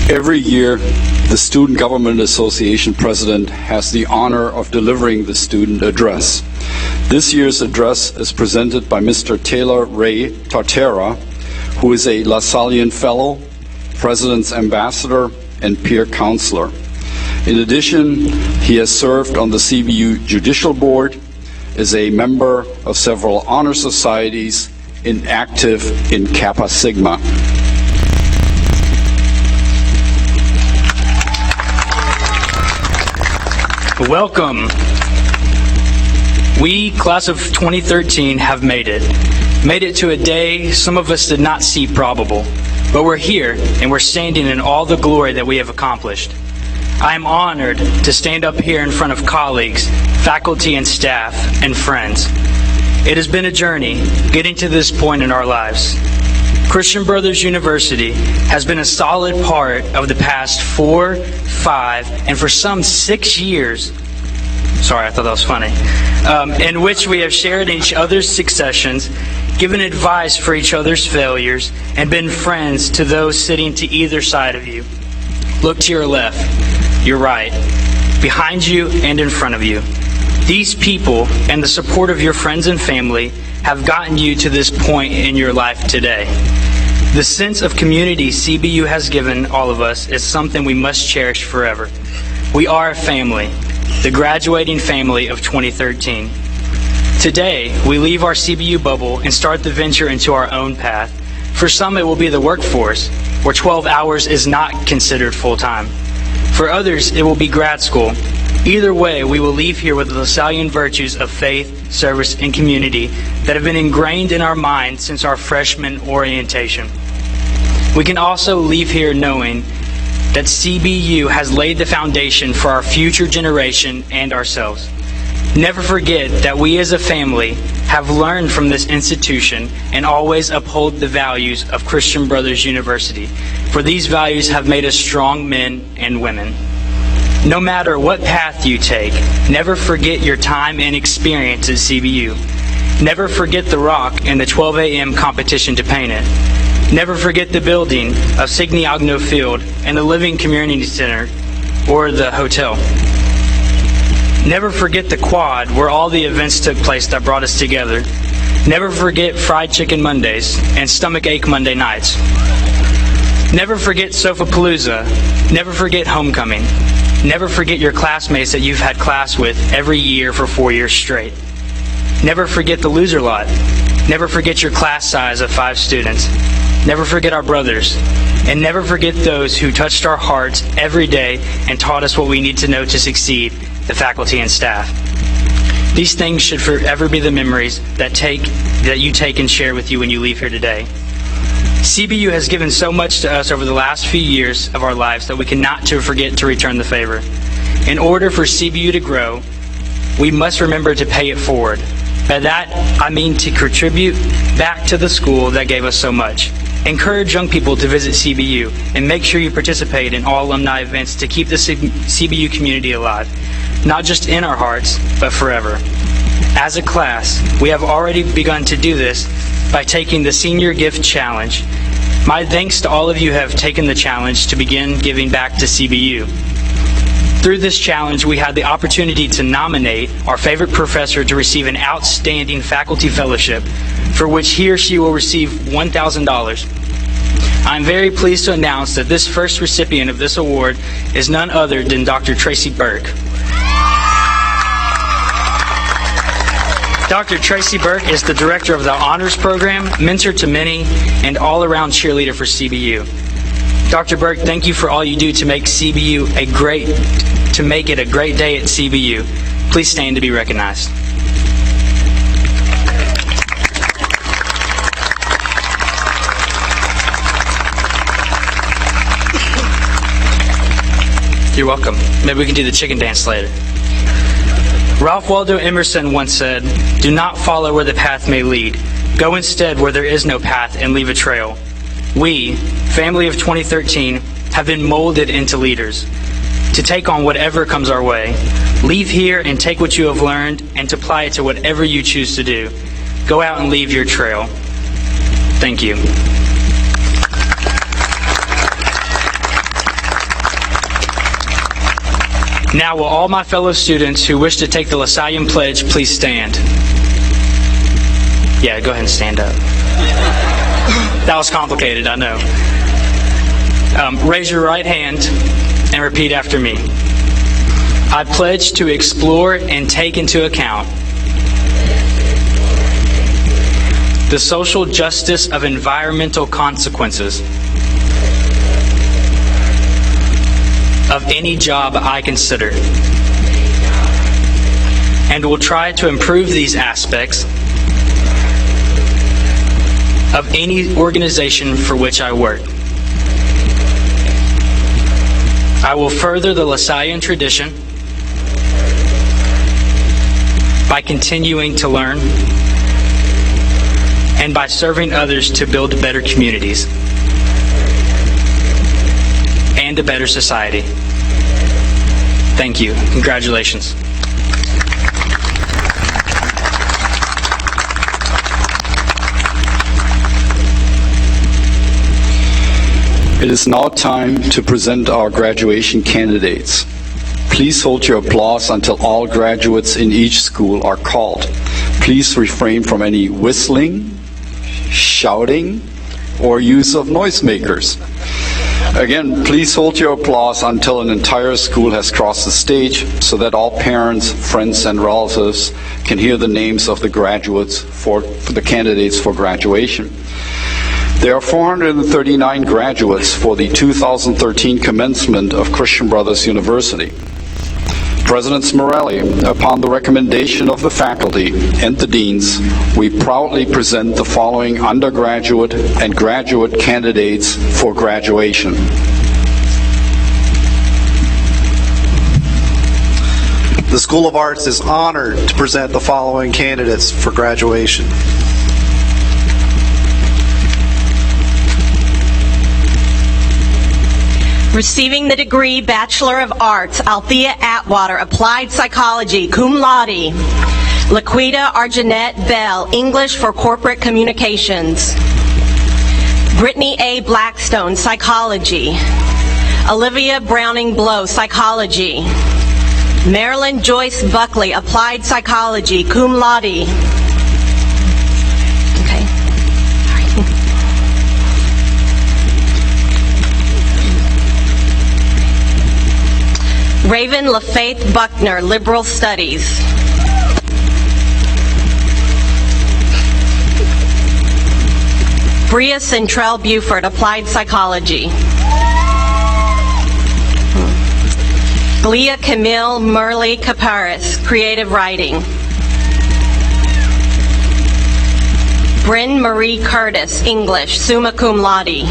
Every year, the Student Government Association president has the honor of delivering the student address. This year's address is presented by Mr. Taylor Ray Tartera, who is a LaSallian Fellow, President's Ambassador, and Peer Counselor. In addition, he has served on the CBU Judicial Board, is a member of several honor societies, inactive in Kappa Sigma. Welcome. We, class of 2013, have made it. Made it to a day some of us did not see probable. But we're here, and we're standing in all the glory that we have accomplished. I am honored to stand up here in front of colleagues, faculty and staff, and friends. It has been a journey getting to this point in our lives. Christian Brothers University has been a solid part of the past 4, 5, and for some 6 years, sorry, I thought that was funny, in which we have shared each other's successions, given advice for each other's failures, and been friends to those sitting to either side of you. Look to your left, your right, behind you, and in front of you. These people and the support of your friends and family have gotten you to this point in your life today. The sense of community CBU has given all of us is something we must cherish forever. We are a family, the graduating family of 2013. Today, we leave our CBU bubble and start the venture into our own path. For some, it will be the workforce, where 12 hours is not considered full-time. For others, it will be grad school. Either way, we will leave here with the salient virtues of faith, service, and community that have been ingrained in our mind since our freshman orientation. We can also leave here knowing that CBU has laid the foundation for our future generation and ourselves. Never forget that we as a family have learned from this institution and always uphold the values of Christian Brothers University, for these values have made us strong men and women. No matter what path you take, never forget your time and experience at CBU. Never forget the rock and the 12 a.m. competition to paint it. Never forget the building of Signe Agno Field and the Living Community Center or the hotel. Never forget the quad where all the events took place that brought us together. Never forget Fried Chicken Mondays and Stomach Ache Monday nights. Never forget Sofapalooza. Never forget homecoming. Never forget your classmates that you've had class with every year for 4 years straight. Never forget the loser lot. Never forget your class size of 5 students. Never forget our brothers. And never forget those who touched our hearts every day and taught us what we need to know to succeed, the faculty and staff. These things should forever be the memories that you take and share with you when you leave here today. CBU has given so much to us over the last few years of our lives that we cannot forget to return the favor. In order for CBU to grow, we must remember to pay it forward. By that, I mean to contribute back to the school that gave us so much. Encourage young people to visit CBU and make sure you participate in all alumni events to keep the CBU community alive, not just in our hearts, but forever. As a class, we have already begun to do this by taking the Senior Gift Challenge. My thanks to all of you who have taken the challenge to begin giving back to CBU. Through this challenge, we had the opportunity to nominate our favorite professor to receive an outstanding faculty fellowship, for which he or she will receive $1,000. I'm very pleased to announce that this first recipient of this award is none other than Dr. Tracy Burke. Dr. Tracy Burke is the director of the Honors Program, mentor to many, and all-around cheerleader for CBU. Dr. Burke, thank you for all you do to make CBU make it a great day at CBU. Please stand to be recognized. You're welcome. Maybe we can do the chicken dance later. Ralph Waldo Emerson once said, "Do not follow where the path may lead. Go instead where there is no path and leave a trail." We, family of 2013, have been molded into leaders to take on whatever comes our way. Leave here and take what you have learned and to apply it to whatever you choose to do. Go out and leave your trail. Thank you. Now, will all my fellow students who wish to take the LaSallian Pledge please stand? Yeah, go ahead and stand up. That was complicated, I know. Raise your right hand and repeat after me. I pledge to explore and take into account the social justice of environmental consequences of any job I consider, and will try to improve these aspects of any organization for which I work. I will further the Lasallian tradition by continuing to learn and by serving others to build better communities and a better society. Thank you. Congratulations. It is now time to present our graduation candidates. Please hold your applause until all graduates in each school are called. Please refrain from any whistling, shouting, or use of noisemakers. Again, please hold your applause until an entire school has crossed the stage so that all parents, friends, and relatives can hear the names of the graduates for the candidates for graduation. There are 439 graduates for the 2013 commencement of Christian Brothers University. President Morelli, upon the recommendation of the faculty and the deans, we proudly present the following undergraduate and graduate candidates for graduation. The School of Arts is honored to present the following candidates for graduation. Receiving the degree Bachelor of Arts, Althea Atwater, Applied Psychology, cum laude. Laquita Arjanette Bell, English for Corporate Communications. Brittany A. Blackstone, Psychology. Olivia Browning Blow, Psychology. Marilyn Joyce Buckley, Applied Psychology, cum laude. Raven LaFaith Buckner, Liberal Studies. Bria Centrell Buford, Applied Psychology. Leah Camille Murley Caparis, Creative Writing. Bryn Marie Curtis, English, summa cum laude.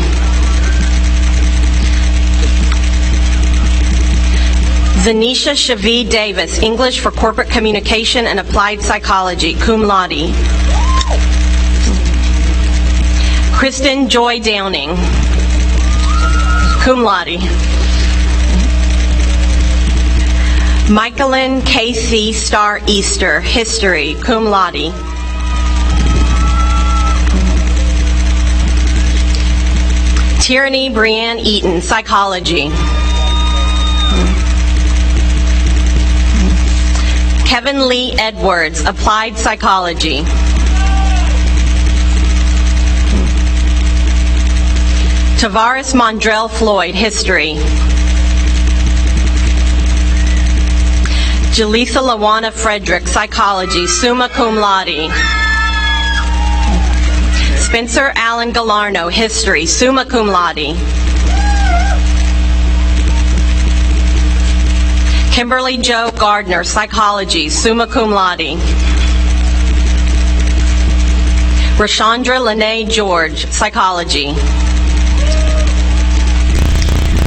Zanisha Shavi Davis, English for Corporate Communication and Applied Psychology, cum laude. Kristen Joy Downing, cum laude. Michaelyn K.C. Star Easter, History, cum laude. Tyranny Brianne Eaton, Psychology. Kevin Lee Edwards, Applied Psychology. Tavares Mondrell Floyd, History. Jaleesa Lawana Frederick, Psychology, summa cum laude. Spencer Allen Galarno, History, summa cum laude. Kimberly Jo Gardner, Psychology, summa cum laude. Rashandra Lene George, Psychology.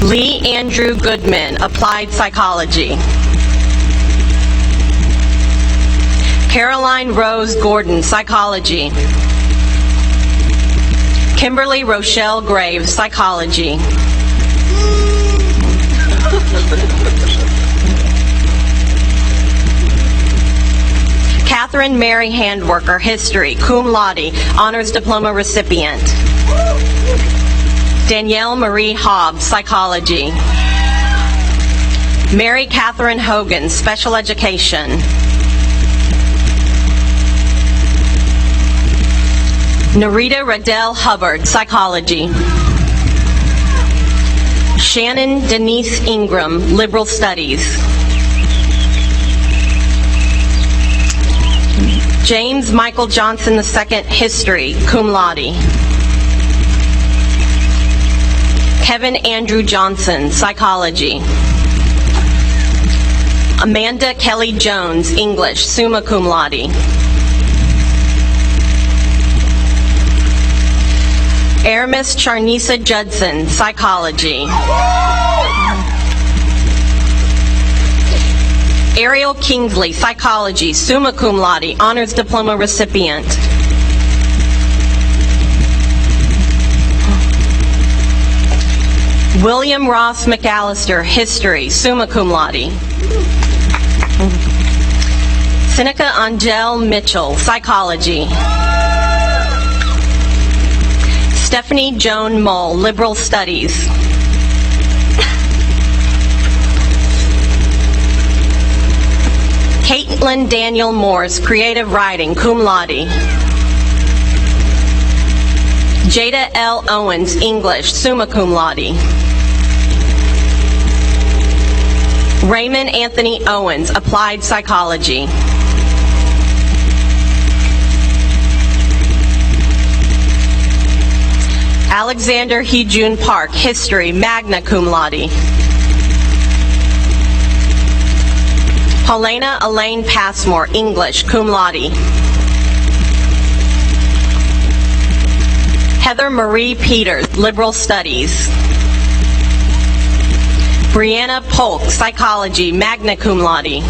Lee Andrew Goodman, Applied Psychology. Caroline Rose Gordon, Psychology. Kimberly Rochelle Graves, Psychology. Catherine Mary Handworker, History, cum laude, Honors Diploma recipient. Danielle Marie Hobbs, Psychology. Mary Catherine Hogan, Special Education. Narita Radell Hubbard, Psychology. Shannon Denise Ingram, Liberal Studies. James Michael Johnson II, History, cum laude. Kevin Andrew Johnson, Psychology. Amanda Kelly Jones, English, summa cum laude. Aramis Charnisa Judson, Psychology. Ariel Kingsley, Psychology, summa cum laude, Honors Diploma recipient. William Ross McAllister, History, summa cum laude. Seneca Angel Mitchell, Psychology. Stephanie Joan Mull, Liberal Studies. Caitlin Daniel Morse, Creative Writing, cum laude. Jada L. Owens, English, summa cum laude. Raymond Anthony Owens, Applied Psychology. Alexander Hee-Jun Park, History, magna cum laude. Helena Elaine Passmore, English, cum laude. Heather Marie Peters, Liberal Studies. Brianna Polk, Psychology, magna cum laude.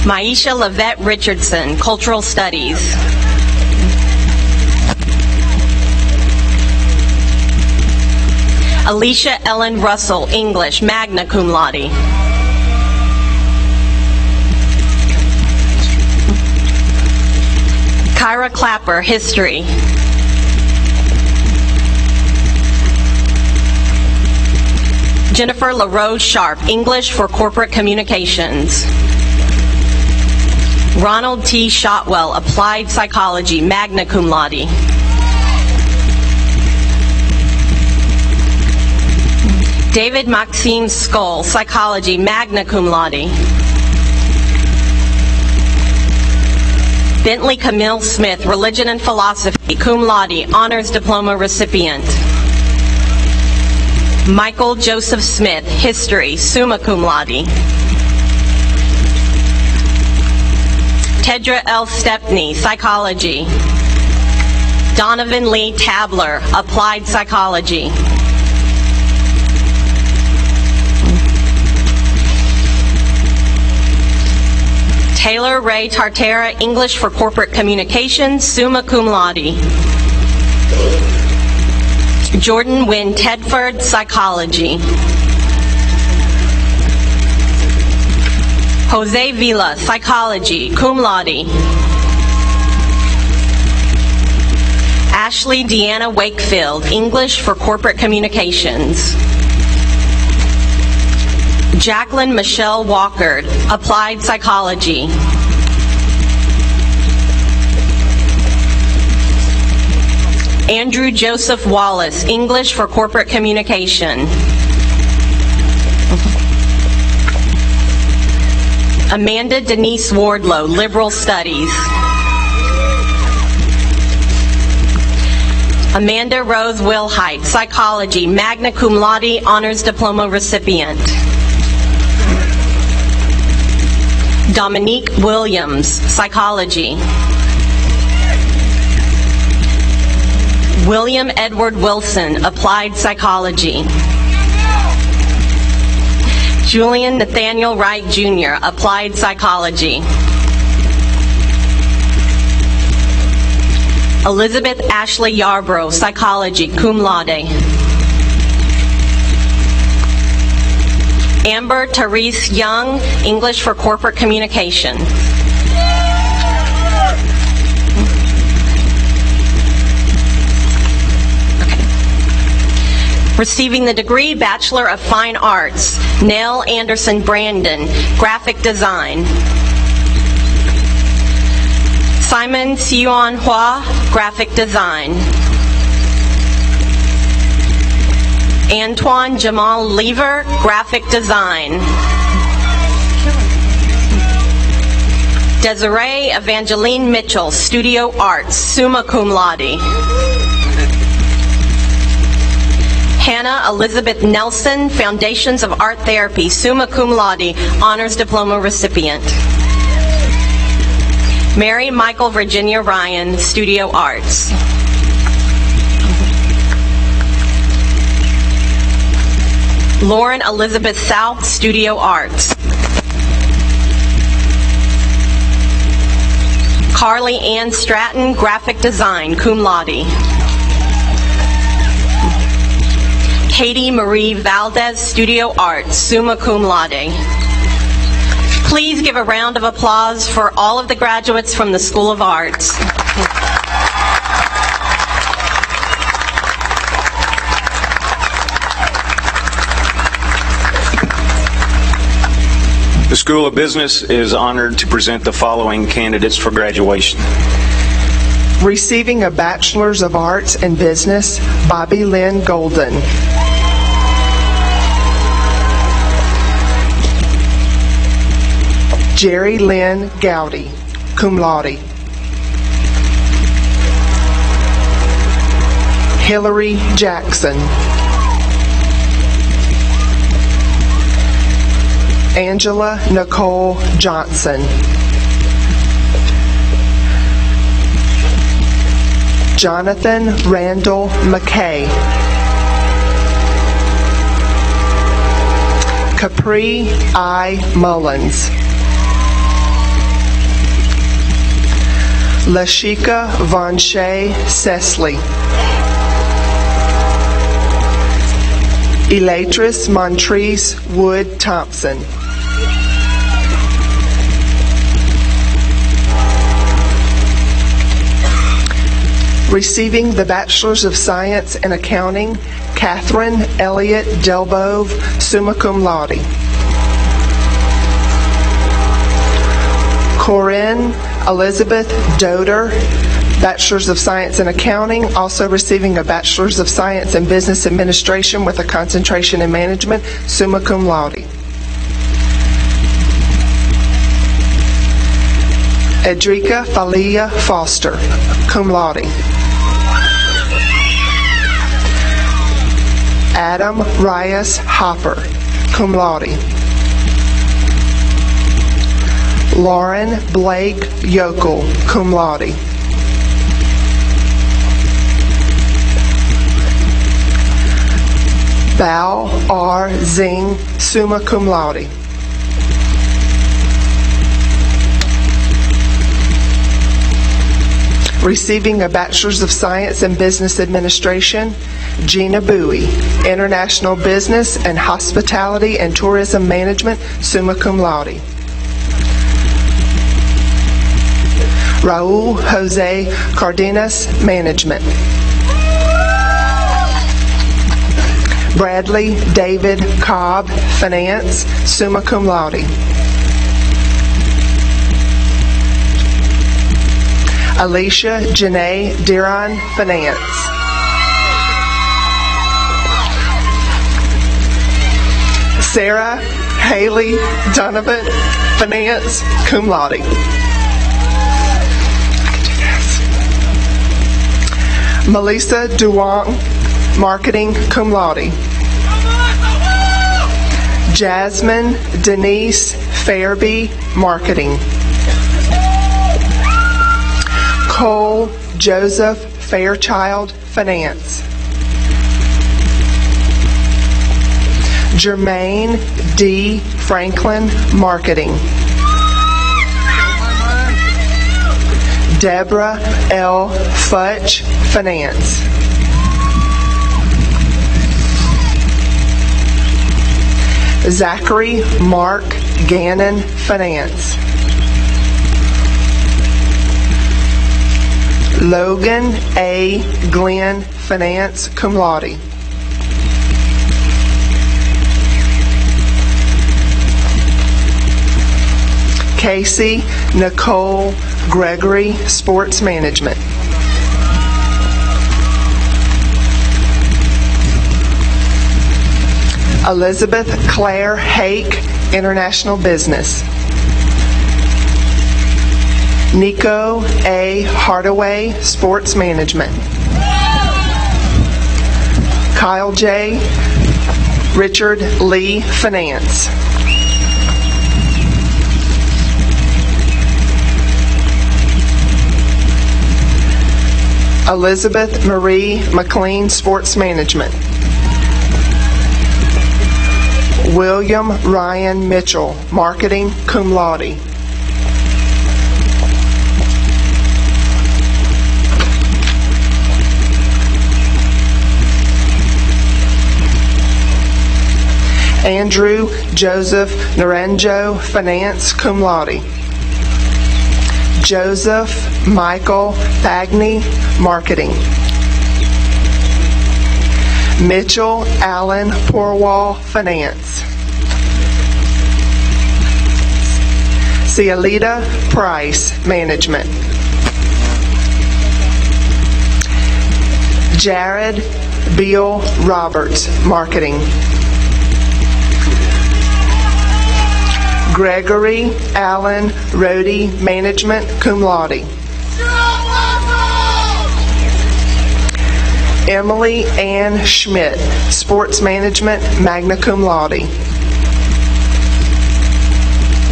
Maisha Lavette Richardson, Cultural Studies. Alicia Ellen Russell, English, magna cum laude. Kyra Clapper, History. Jennifer LaRose Sharp, English for Corporate Communications. Ronald T. Shotwell, Applied Psychology, magna cum laude. David Maxime Skoll, Psychology, magna cum laude. Bentley Camille Smith, Religion and Philosophy, cum laude, Honors Diploma recipient. Michael Joseph Smith, History, summa cum laude. Tedra L. Stepney, Psychology. Donovan Lee Tabler, Applied Psychology. Taylor Ray Tartara, English for Corporate Communications, summa cum laude. Jordan Wynn Tedford, Psychology. Jose Villa, Psychology, cum laude. Ashley Deanna Wakefield, English for Corporate Communications. Jacqueline Michelle Walker, Applied Psychology. Andrew Joseph Wallace, English for Corporate Communication. Amanda Denise Wardlow, Liberal Studies. Amanda Rose Wilhite, Psychology, magna cum laude, Honors Diploma recipient. Dominique Williams, Psychology. William Edward Wilson, Applied Psychology. Julian Nathaniel Wright Jr., Applied Psychology. Elizabeth Ashley Yarbrough, Psychology, cum laude. Amber Therese Young, English for Corporate Communication. Receiving the degree Bachelor of Fine Arts, Nell Anderson Brandon, Graphic Design. Simon Sion Hua, Graphic Design. Antoine Jamal Lever, Graphic Design. Desiree Evangeline Mitchell, Studio Arts, summa cum laude. Hannah Elizabeth Nelson, Foundations of Art Therapy, summa cum laude, honors diploma recipient. Mary Michael Virginia Ryan, Studio Arts. Lauren Elizabeth South, Studio Arts. Carly Ann Stratton, Graphic Design, cum laude. Katie Marie Valdez, Studio Arts, summa cum laude. Please give a round of applause for all of the graduates from the School of Arts. The School of Business is honored to present the following candidates for graduation. Receiving a Bachelor's of Arts in Business, Bobby Lynn Golden. Jerry Lynn Gowdy, cum laude. Hillary Jackson. Angela Nicole Johnson. Jonathan Randall McKay. Capri I. Mullins. Lashika Von Shea Cecily. Elatris Montrese Wood Thompson. Receiving the Bachelor's of Science in Accounting, Catherine Elliott Delbove, summa cum laude. Corinne Elizabeth Doder, Bachelor's of Science in Accounting, also receiving a Bachelor's of Science in Business Administration with a concentration in Management, summa cum laude. Edrika Falia Foster, cum laude. Adam Rias Hopper, cum laude. Lauren Blake Yokel, cum laude. Bao R. Zing, summa cum laude. Receiving a Bachelor's of Science in Business Administration, Gina Bowie, International Business and Hospitality and Tourism Management, summa cum laude. Raul Jose Cardenas, Management. Bradley David Cobb, Finance, summa cum laude. Alicia Janae Diron, Finance. Sarah Haley Donovan, Finance, cum laude. Melissa Duong, Marketing, cum laude. Jasmine Denise Fairby, Marketing. Cole Joseph Fairchild, Finance. Jermaine D. Franklin, Marketing. Deborah L. Futch, Finance. Zachary Mark Gannon, Finance. Logan A. Glenn, Finance, cum laude. Casey Nicole Gregory, Sports Management. Elizabeth Claire Hake, International Business. Nico A. Hardaway, Sports Management. Kyle J. Richard Lee, Finance. Elizabeth Marie McLean, Sports Management. William Ryan Mitchell, Marketing, cum laude. Andrew Joseph Naranjo, Finance, cum laude. Joseph Michael Bagney, Marketing. Mitchell Allen Porwall, Finance. Cielita Price, Management. Jared Beal Roberts, Marketing. Gregory Allen Rohde, Management, cum laude. Emily Ann Schmidt, Sports Management, magna cum laude.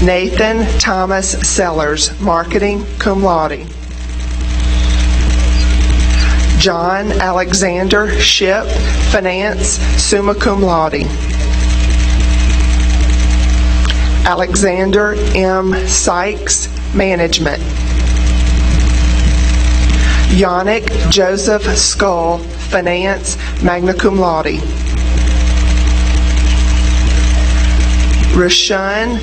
Nathan Thomas Sellers, Marketing, cum laude. John Alexander Ship, Finance, summa cum laude. Alexander M. Sykes, Management. Yannick Joseph Skull, Finance, magna cum laude. Rashawn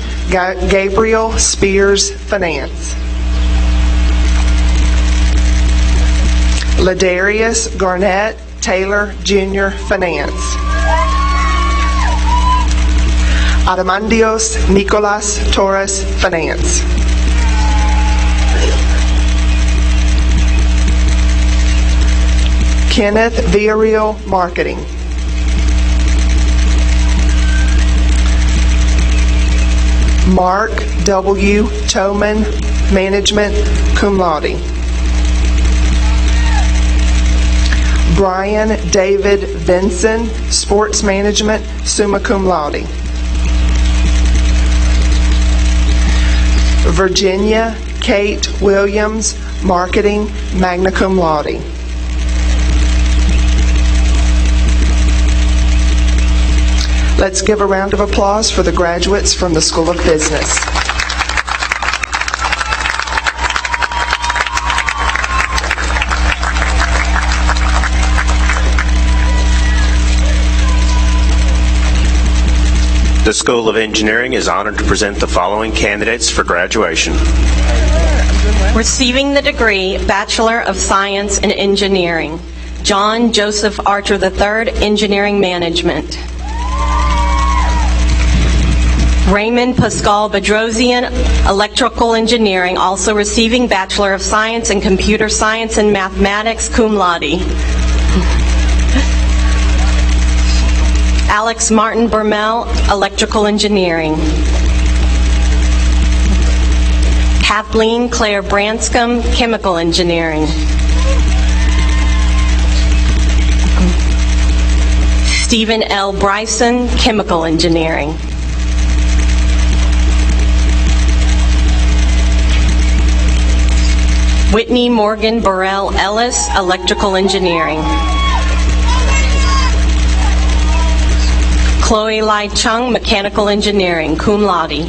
Gabriel Spears, Finance. Ladarius Garnett Taylor, Jr., Finance. Adamandios Nicolas Torres, Finance. Kenneth Villarreal, Marketing. Mark W. Toman, Management, cum laude. Brian David Vinson, Sports Management, summa cum laude. Virginia Kate Williams, Marketing, magna cum laude. Let's give a round of applause for the graduates from the School of Business. The School of Engineering is honored to present the following candidates for graduation. Receiving the degree Bachelor of Science in Engineering, John Joseph Archer III, Engineering Management. Raymond Pascal Bedrosian, Electrical Engineering, also receiving Bachelor of Science in Computer Science and Mathematics, cum laude. Alex Martin Bermel, Electrical Engineering. Kathleen Claire Branscombe, Chemical Engineering. Stephen L. Bryson, Chemical Engineering. Whitney Morgan Burrell Ellis, Electrical Engineering. Chloe Lai Chung, Mechanical Engineering, cum laude.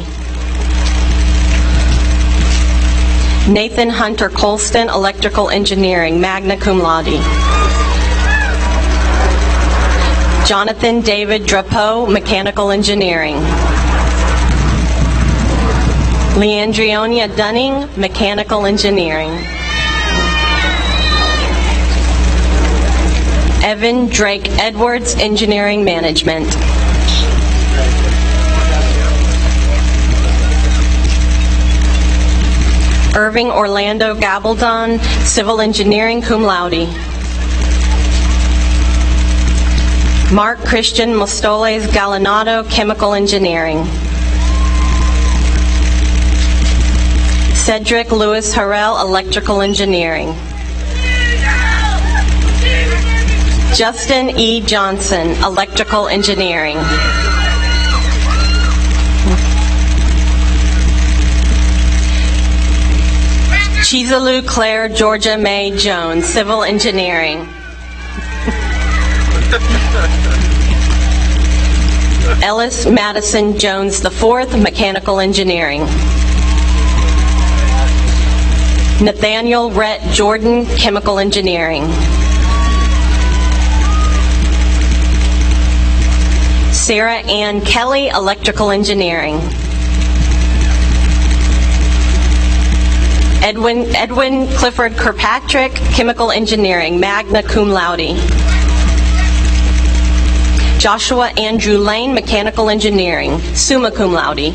Nathan Hunter Colston, Electrical Engineering, magna cum laude. Jonathan David Drapeau, Mechanical Engineering. Leandrionia Dunning, Mechanical Engineering. Evan Drake Edwards, Engineering Management. Irving Orlando Gabaldon, Civil Engineering, cum laude. Mark Christian Mostoles Galanado, Chemical Engineering. Cedric Lewis Harrell, Electrical Engineering. Justin E. Johnson, Electrical Engineering. Chizalu Claire Georgia May Jones, Civil Engineering. Ellis Madison Jones IV, Mechanical Engineering. Nathaniel Rhett Jordan, Chemical Engineering. Sarah Ann Kelly, Electrical Engineering. Edwin Clifford Kirkpatrick, Chemical Engineering, magna cum laude. Joshua Andrew Lane, Mechanical Engineering, summa cum laude.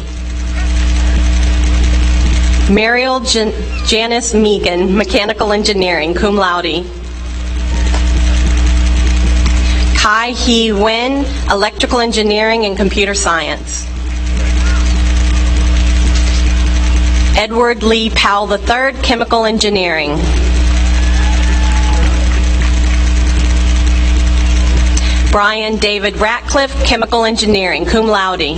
Mariel Janice Megan, Mechanical Engineering, cum laude. Kai Hee Wen, Electrical Engineering and Computer Science. Edward Lee Powell III, Chemical Engineering. Brian David Ratcliffe, Chemical Engineering, cum laude.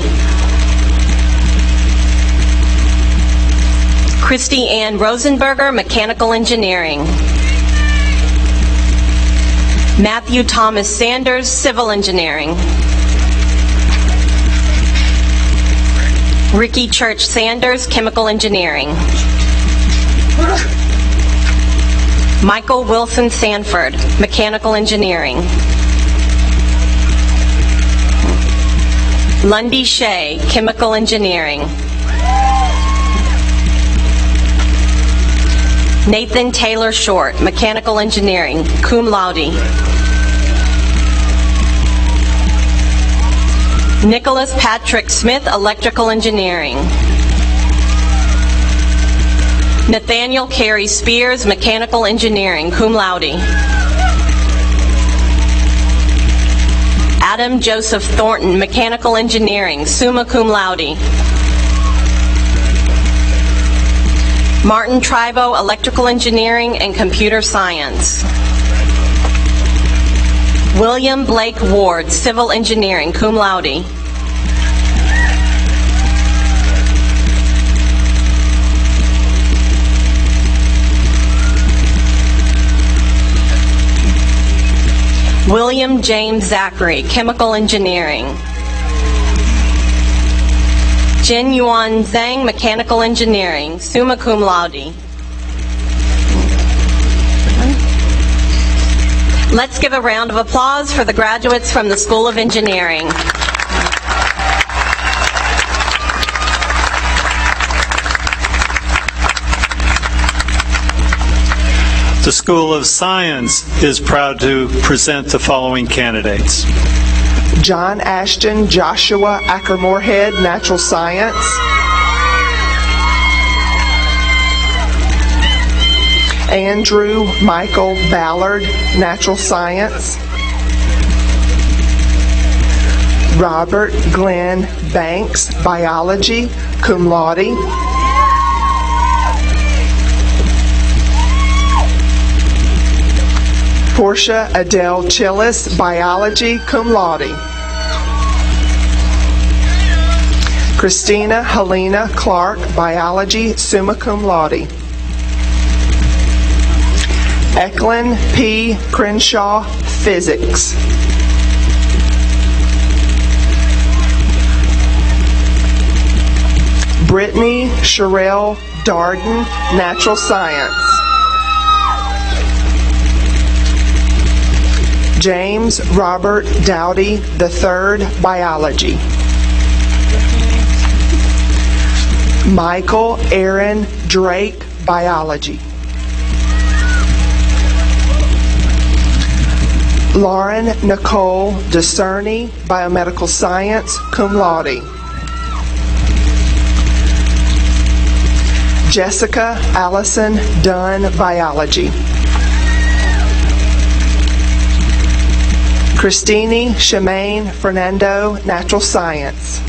Christy Ann Rosenberger, Mechanical Engineering. Matthew Thomas Sanders, Civil Engineering. Ricky Church Sanders, Chemical Engineering. Michael Wilson Sanford, Mechanical Engineering. Lundy Shea, Chemical Engineering. Nathan Taylor Short, Mechanical Engineering, cum laude. Nicholas Patrick Smith, Electrical Engineering. Nathaniel Carey Spears, Mechanical Engineering, cum laude. Adam Joseph Thornton, Mechanical Engineering, summa cum laude. Martin Tribo, Electrical Engineering and Computer Science. William Blake Ward, Civil Engineering, cum laude. William James Zachary, Chemical Engineering. Jin Yuan Zhang, Mechanical Engineering, summa cum laude. Let's give a round of applause for the graduates from the School of Engineering. The School of Science is proud to present the following candidates. John Ashton Joshua Ackermoorhead, Natural Science. Andrew Michael Ballard, Natural Science. Robert Glenn Banks, Biology, cum laude. Portia Adele Chillis, Biology, cum laude. Christina Helena Clark, Biology, summa cum laude. Eklund P. Crenshaw, Physics. Brittany Sherelle Darden, Natural Science. James Robert Dowdy III, Biology. Michael Aaron Drake, Biology. Lauren Nicole Discerny, Biomedical Science, cum laude. Jessica Allison Dunn, Biology. Christine Shemaine Fernando, Natural Science.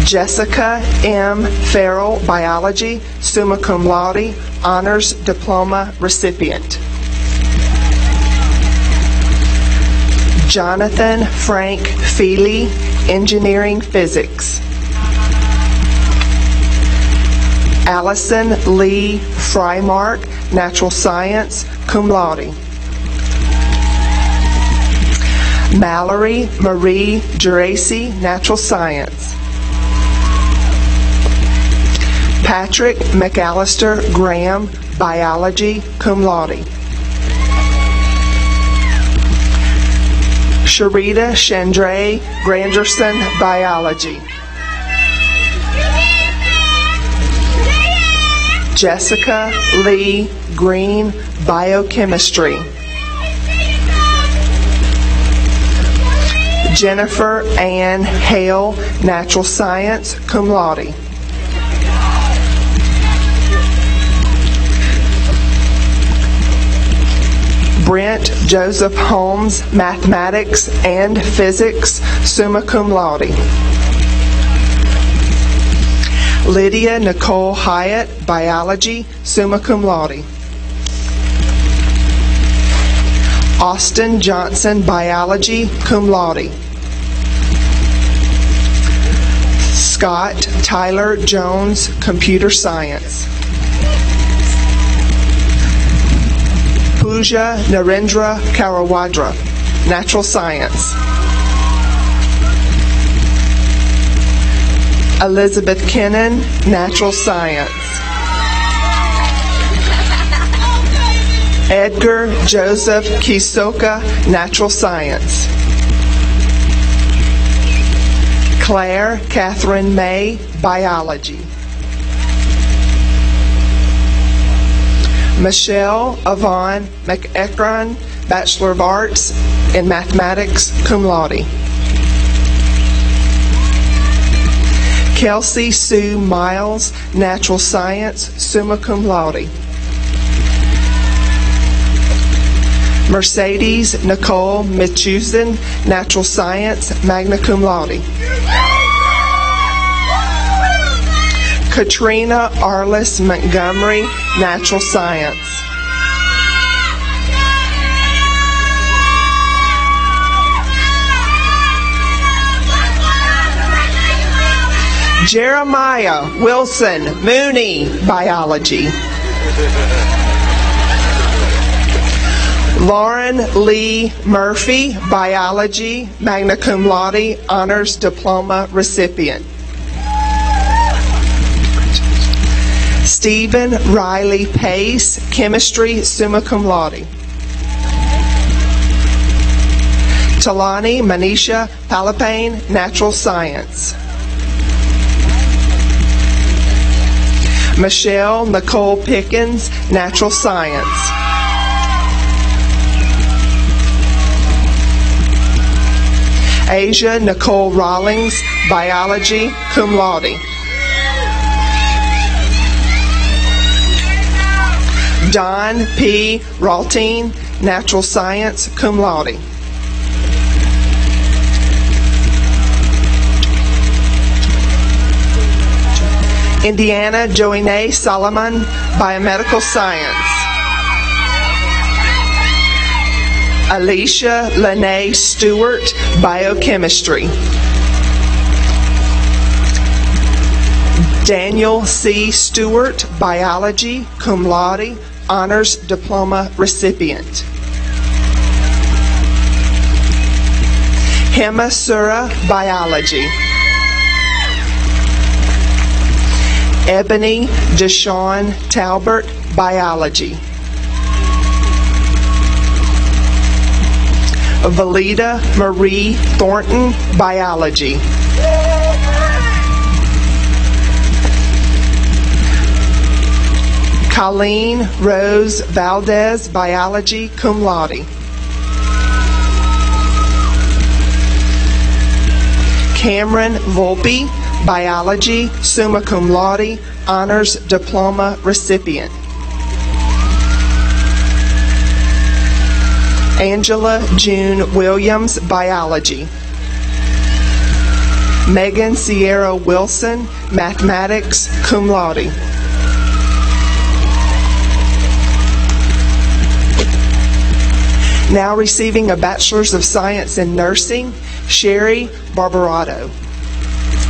Jessica M. Farrell, Biology, summa cum laude, honors diploma recipient. Jonathan Frank Feely, Engineering Physics. Allison Lee Frymark, Natural Science, cum laude. Mallory Marie Geraci, Natural Science. Patrick McAllister Graham, Biology, cum laude. Sharita Chandray Granderson, Biology. Jessica Lee Green, Biochemistry. Jennifer Ann Hale, Natural Science, cum laude. Brent Joseph Holmes, Mathematics and Physics, summa cum laude. Lydia Nicole Hyatt, Biology, summa cum laude. Austin Johnson, Biology, cum laude. Scott Tyler Jones, Computer Science. Pooja Narendra Karawadra, Natural Science. Elizabeth Kennan, Natural Science. Edgar Joseph Kisoka, Natural Science. Claire Catherine May, Biology. Michelle Yvonne McEachron, Bachelor of Arts in Mathematics, cum laude. Kelsey Sue Miles, Natural Science, summa cum laude. Mercedes Nicole Mitchusen, Natural Science, magna cum laude. Katrina Arliss Montgomery, Natural Science. Jeremiah Wilson Mooney, Biology. Lauren Lee Murphy, Biology, magna cum laude, honors diploma recipient. Stephen Riley Pace, Chemistry, summa cum laude. Talani Manisha Palapane, Natural Science. Michelle Nicole Pickens, Natural Science. Asia Nicole Rawlings, Biology, cum laude. Don P. Raltine, Natural Science, cum laude. Indiana Joanne Solomon, Biomedical Science. Alicia Lene Stewart, Biochemistry. Daniel C. Stewart, Biology, cum laude, honors diploma recipient. Hema Sura, Biology. Ebony Deshawn Talbert, Biology. Valida Marie Thornton, Biology. Colleen Rose Valdez, Biology, cum laude. Cameron Volpe, Biology, summa cum laude, honors diploma recipient. Angela June Williams, Biology. Megan Sierra Wilson, mathematics, cum laude. Now receiving a Bachelor's of Science in Nursing, Sherry Barbarato,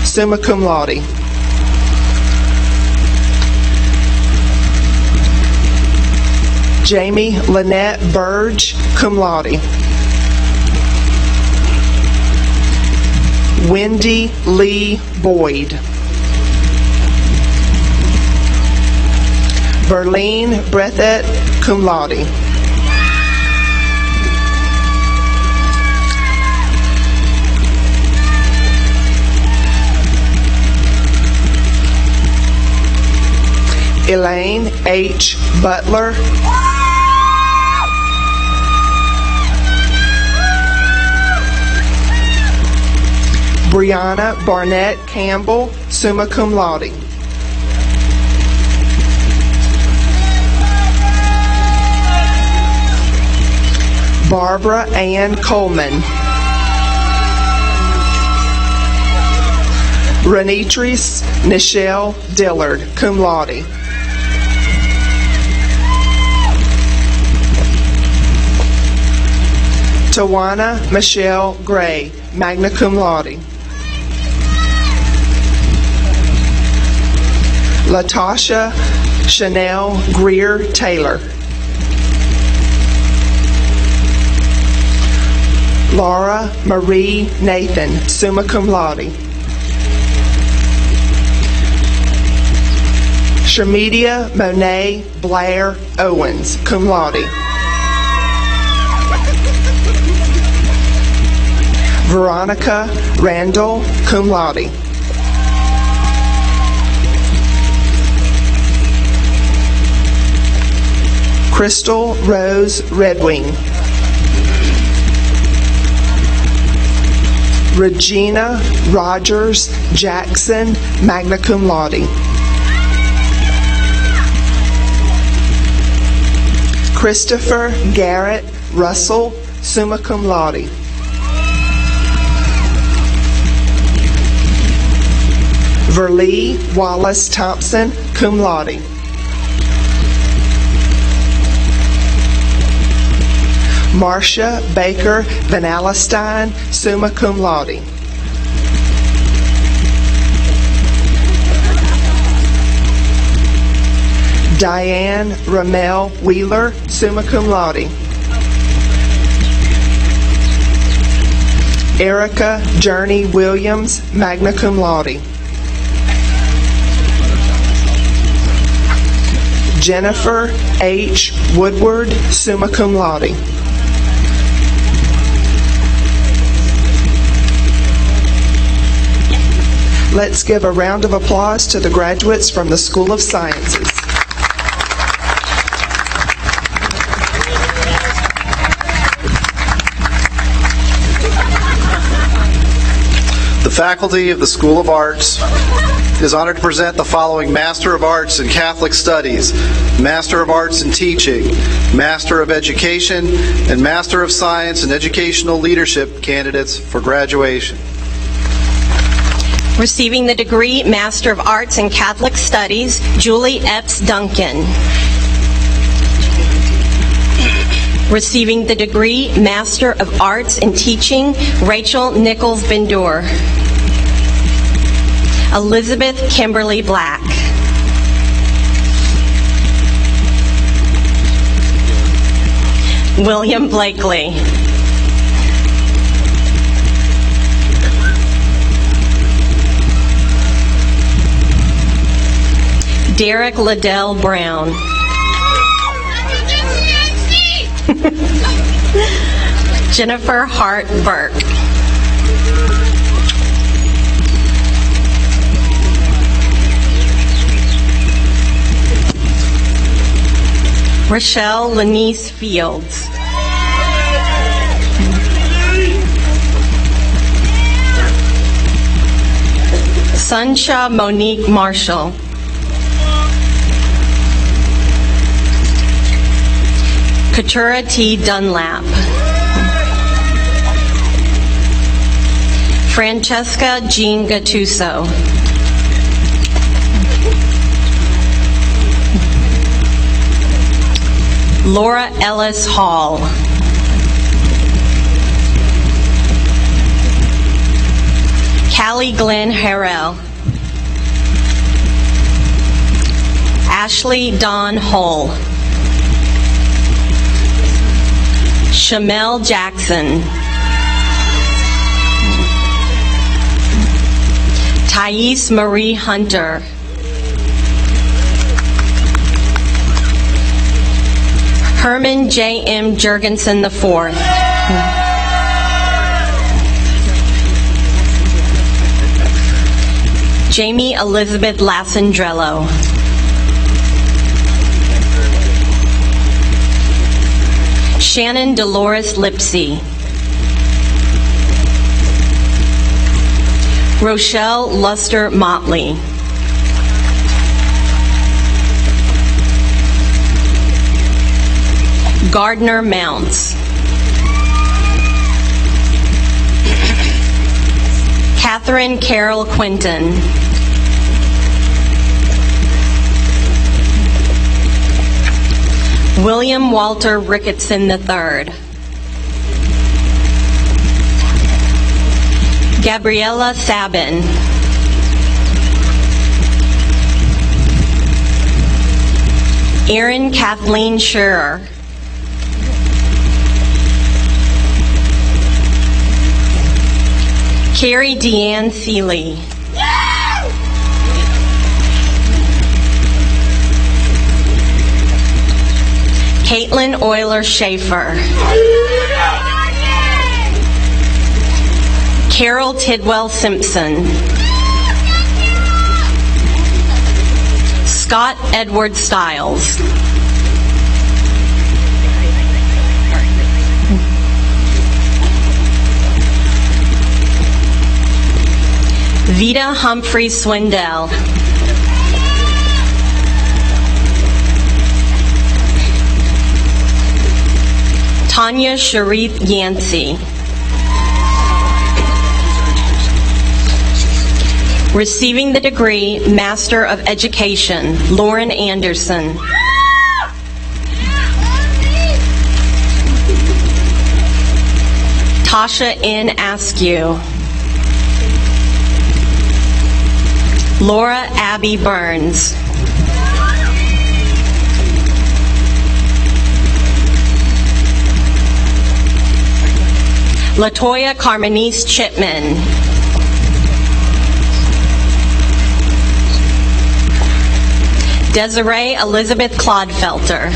summa cum laude. Jamie Lynette Burge, cum laude. Wendy Lee Boyd. Verlene Breathet, cum laude. Elaine H. Butler. Brianna Barnett Campbell, summa cum laude. Barbara Ann Coleman. Renitris Nichelle Dillard, cum laude. Tawana Michelle Gray, magna cum laude. Latasha Chanel Greer Taylor. Laura Marie Nathan, summa cum laude. Shermedia Monet Blair Owens, cum laude. Veronica Randall, cum laude. Crystal Rose Redwing. Regina Rogers Jackson, magna cum laude. Christopher Garrett Russell, summa cum laude. Verlee Wallace Thompson, cum laude. Marcia Baker Van Alstyne, summa cum laude. Diane Ramel Wheeler, summa cum laude. Erica Journey Williams, magna cum laude. Jennifer H. Woodward, summa cum laude. Let's give a round of applause to the graduates from the School of Sciences. The faculty of the School of Arts is honored to present the following Master of Arts in Catholic Studies, Master of Arts in Teaching, Master of Education, and Master of Science in Educational Leadership candidates for graduation. Receiving the degree Master of Arts in Catholic Studies, Julie Epps Duncan. Receiving the degree Master of Arts in Teaching, Rachel Nichols Bendur. Elizabeth Kimberly Black. William Blakely. Derek Liddell Brown. Jennifer Hart Burke. Rochelle Lanice Fields. Sunsha Monique Marshall. Katura T. Dunlap. Francesca Jean Gattuso. Laura Ellis Hall. Callie Glenn Harrell. Ashley Dawn Hull. Shamel Jackson. Thais Marie Hunter. Herman J.M. Jurgensen IV. Jamie Elizabeth Lassandrello. Shannon Dolores Lipsy. Rochelle Luster Motley. Gardner Mounts. Catherine Carol Quinton. William Walter Ricketson III. Gabriella Sabin. Erin Kathleen Scherer. Carrie Deanne Seeley. Caitlin Euler Schaefer. Carol Tidwell Simpson. Scott Edward Stiles. Vita Humphrey Swindell. Tanya Sharif Yancey. Receiving the degree Master of Education, Lauren Anderson. Tasha N. Askew. Laura Abby Burns. Latoya Carmenice Chipman. Desiree Elizabeth Clodfelter.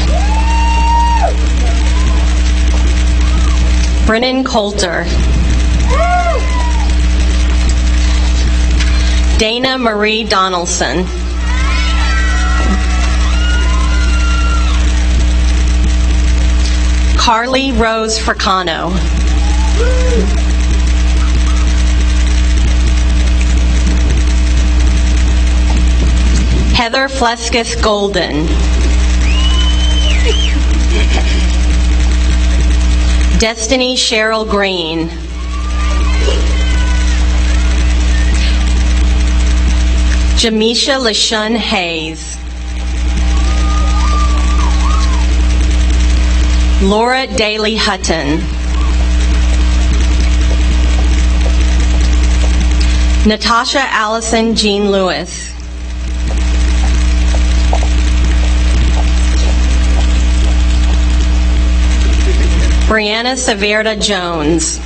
Brennan Coulter. Dana Marie Donaldson. Carly Rose Fricano. Heather Fleskus Golden. Destiny Cheryl Green. Jamisha LaShun Hayes. Laura Daly Hutton. Natasha Allison Jean Lewis. Brianna Severda Jones.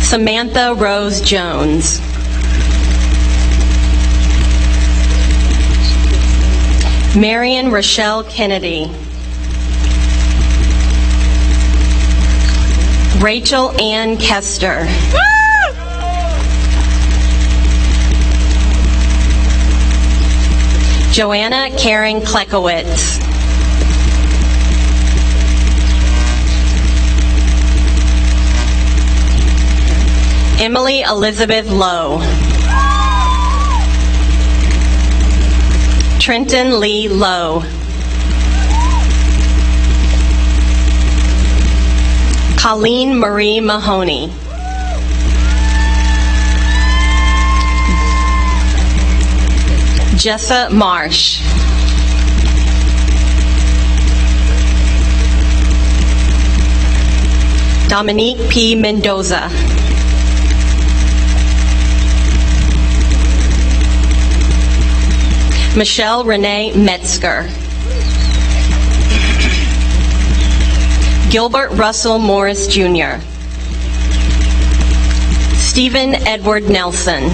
Samantha Rose Jones. Marion Rochelle Kennedy. Rachel Ann Kester. Joanna Karen Klekowitz. Emily Elizabeth Lowe. Trenton Lee Lowe. Colleen Marie Mahoney. Jessa Marsh. Dominique P. Mendoza. Michelle Renee Metzger. Gilbert Russell Morris Jr. Stephen Edward Nelson.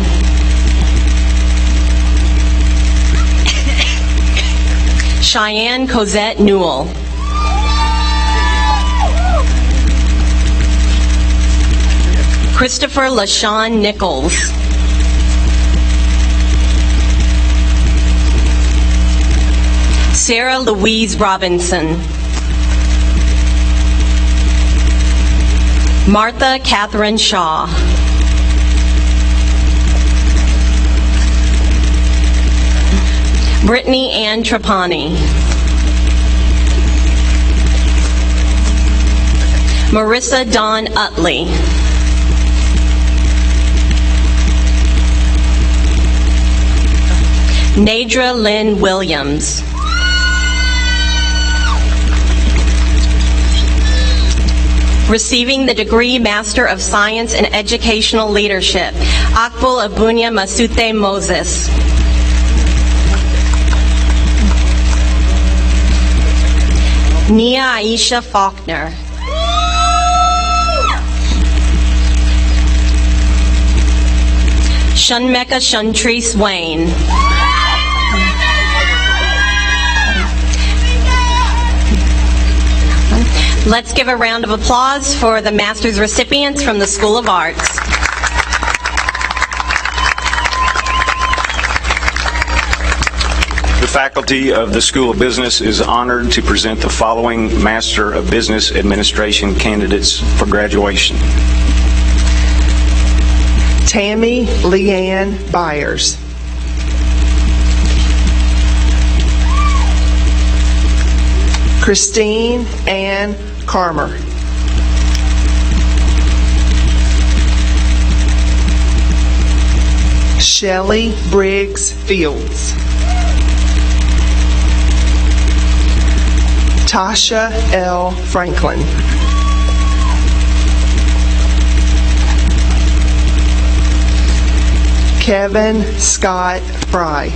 Cheyenne Cosette Newell. Christopher LaShawn Nichols. Sarah Louise Robinson. Martha Catherine Shaw. Brittany Ann Trapani. Marissa Dawn Utley. Nadra Lynn Williams. Receiving the degree Master of Science in Educational Leadership, Akbul Abunya Masute Moses. Nia Aisha Faulkner. Shunmeka Shuntrice Wayne. Let's give a round of applause for the master's recipients from the School of Arts. The faculty of the School of Business is honored to present the following Master of Business Administration candidates for graduation. Tammy Leanne Byers. Christine Ann Carmer. Shelley Briggs Fields. Tasha L. Franklin. Kevin Scott Fry.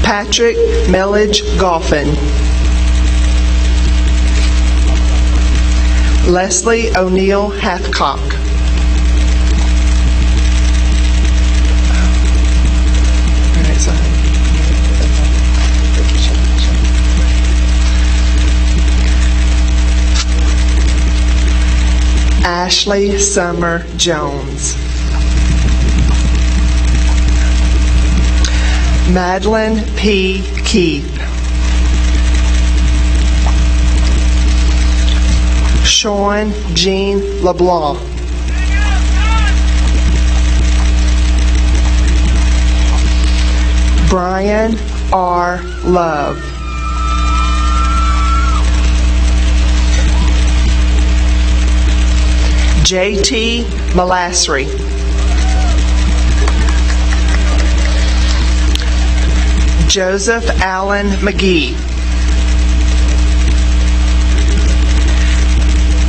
Patrick Mellage Goffin. Leslie O'Neill Hathcock. Ashley Summer Jones. Madeline P. Keith. Sean Jean LeBlanc. Brian R. Love. J.T. Malasry. Joseph Allen McGee.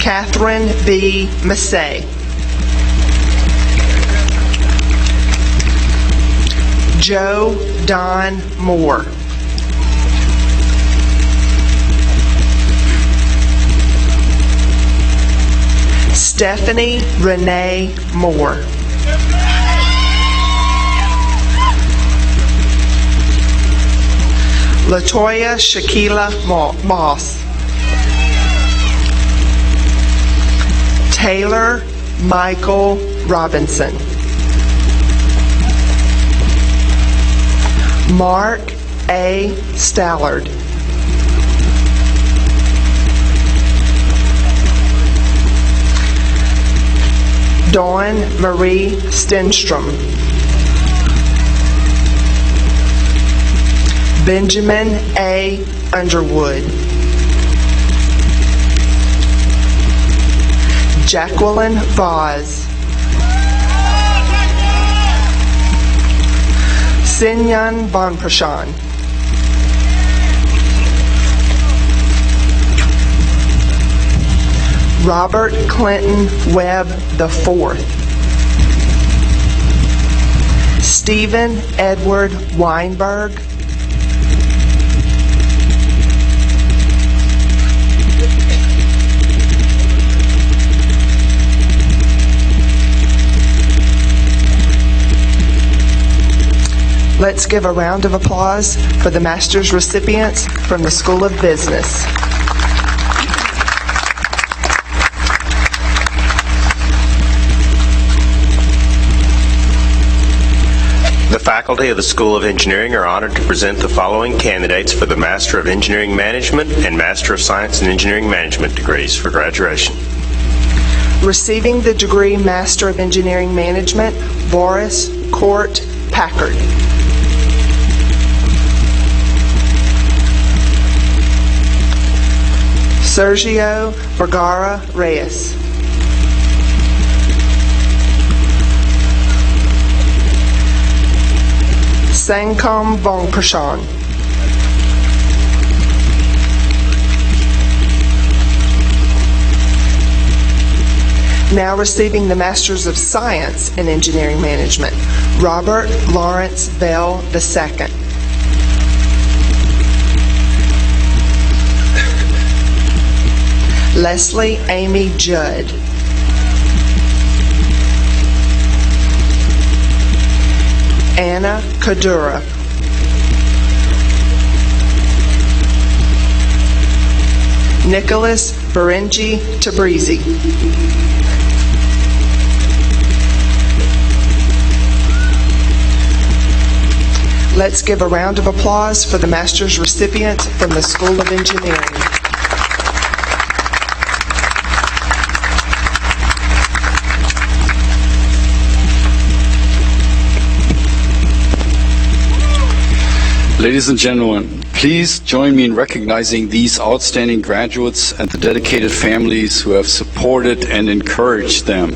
Catherine B. Massey. Joe Don Moore. Stephanie Renee Moore. Latoya Shakila Moss. Taylor Michael Robinson. Mark A. Stallard. Dawn Marie Stenstrom. Benjamin A. Underwood. Jacqueline Vaz. Sinyan Bonprashan. Robert Clinton Webb IV. Stephen Edward Weinberg. Let's give a round of applause for the master's recipients from the School of Business. The faculty of the School of Engineering are honored to present the following candidates for the Master of Engineering Management and Master of Science in Engineering Management degrees for graduation. Receiving the degree Master of Engineering Management, Boris Court Packard. Sergio Vergara Reyes. Sangkom Vongprashan. Now receiving the Masters of Science in Engineering Management, Robert Lawrence Bell II. Leslie Amy Judd. Anna Kadura. Nicholas Berengi Tabrizi. Let's give a round of applause for the master's recipient from the School of Engineering. Ladies and gentlemen, please join me in recognizing these outstanding graduates and the dedicated families who have supported and encouraged them.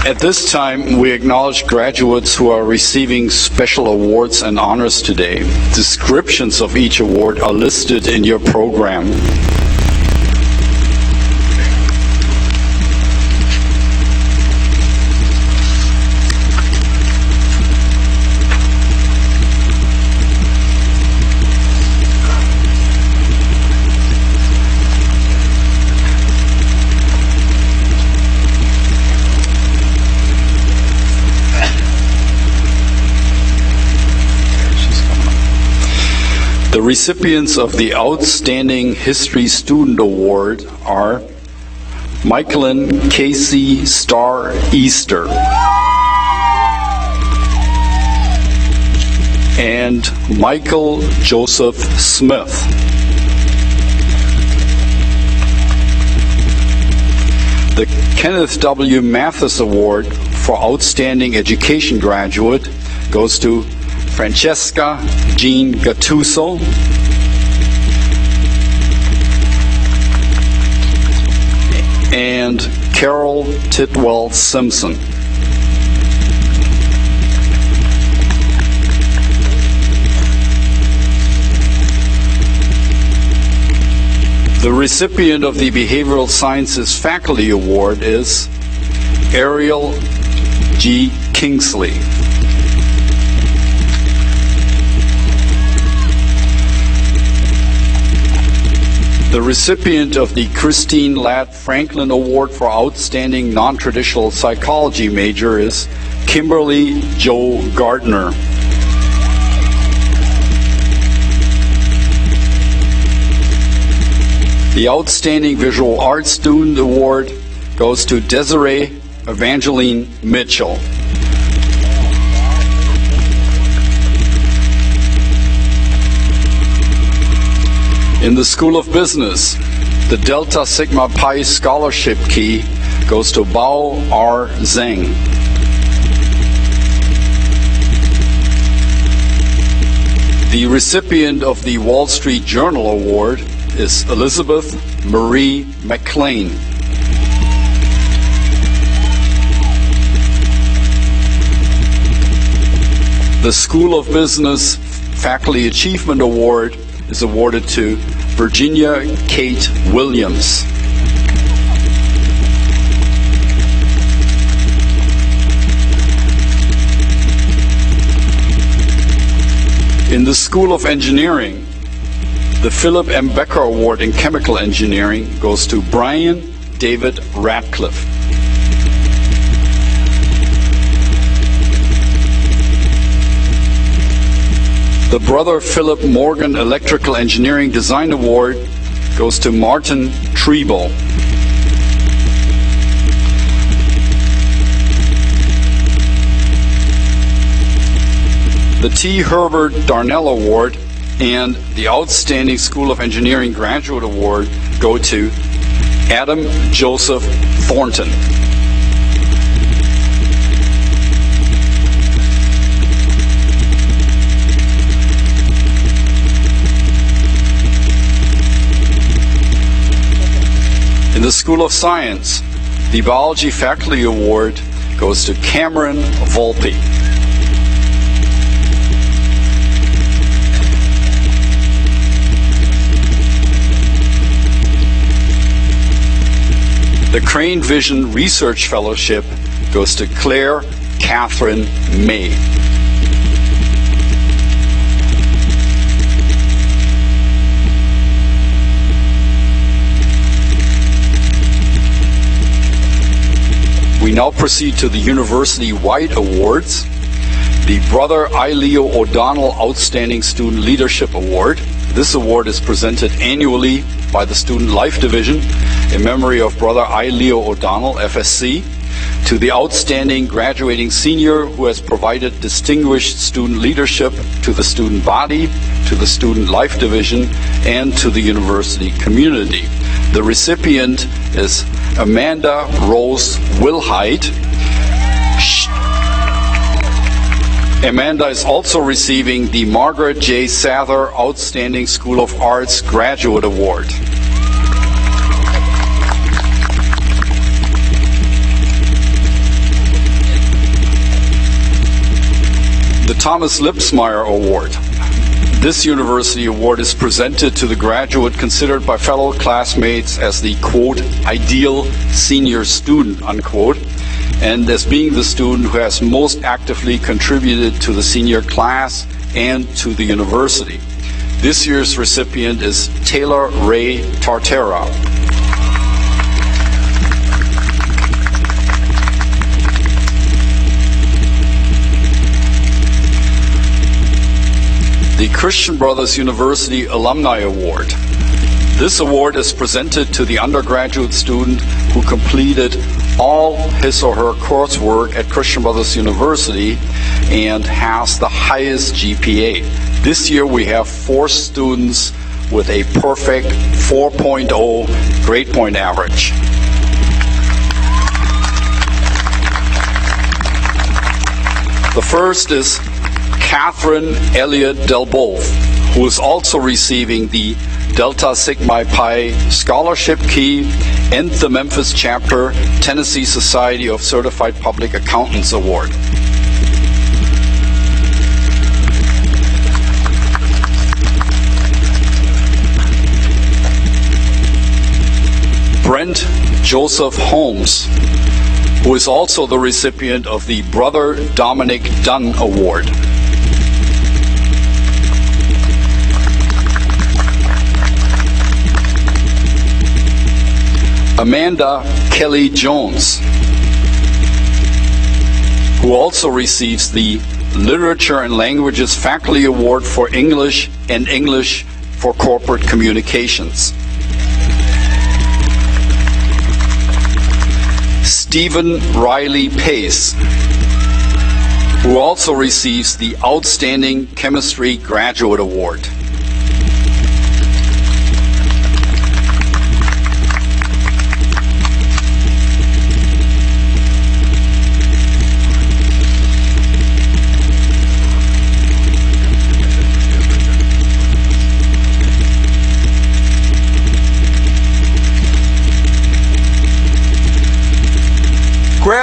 At this time, we acknowledge graduates who are receiving special awards and honors today. Descriptions of each award are listed in your program. The recipients of the Outstanding History Student Award are Michaelin Casey Starr Easter and Michael Joseph Smith. The Kenneth W. Mathis Award for Outstanding Education Graduate goes to Francesca Jean Gattuso, and Carol Titwell Simpson. The recipient of the Behavioral Sciences Faculty Award is Ariel G. Kingsley. The recipient of the Christine Ladd Franklin Award for Outstanding Non-Traditional Psychology major is Kimberly Jo Gardner. The Outstanding Visual Arts Student Award goes to Desiree Evangeline Mitchell. In the School of Business, The Delta Sigma Pi Scholarship Key goes to Bao R. Zheng. The recipient of the Wall Street Journal Award is Elizabeth Marie McLean. The School of Business Faculty Achievement Award is awarded to Virginia Kate Williams. In the School of Engineering, the Philip M. Becker Award in Chemical Engineering goes to Brian David Radcliffe. The Brother Philip Morgan Electrical Engineering Design Award goes to Martin Treble. The T. Herbert Darnell Award and the Outstanding School of Engineering Graduate Award go to Adam Joseph Thornton. In the School of Science, the Biology Faculty Award goes to Cameron Volpe. The Crane Vision Research Fellowship goes to Claire Catherine May. We now proceed to the University-wide awards. The Brother I. Leo O'Donnell Outstanding Student Leadership Award. This award is presented annually by the Student Life Division in memory of Brother I. Leo O'Donnell, FSC, to the outstanding graduating senior who has provided distinguished student leadership to the student body, to the Student Life Division, and to the university community. The recipient is Amanda Rose Wilhite. Amanda is also receiving the Margaret J. Sather Outstanding School of Arts Graduate Award. The Thomas Lipsmeyer Award. This university award is presented to the graduate considered by fellow classmates as the, quote, ideal senior student, unquote, and as being the student who has most actively contributed to the senior class and to the university. This year's recipient is Taylor Ray Tartera. The Christian Brothers University Alumni Award. This award is presented to the undergraduate student who completed all his or her coursework at Christian Brothers University and has the highest GPA. This year we have 4 students with a perfect 4.0 grade point average. The first is Catherine Elliott Delbove, who is also receiving the Delta Sigma Pi Scholarship Key and the Memphis Chapter Tennessee Society of Certified Public Accountants Award. Brent Joseph Holmes, who is also the recipient of the Brother Dominic Dunn Award. Amanda Kelly Jones, who also receives the Literature and Languages Faculty Award for English and English for Corporate Communications. Stephen Riley Pace, who also receives the Outstanding Chemistry Graduate Award.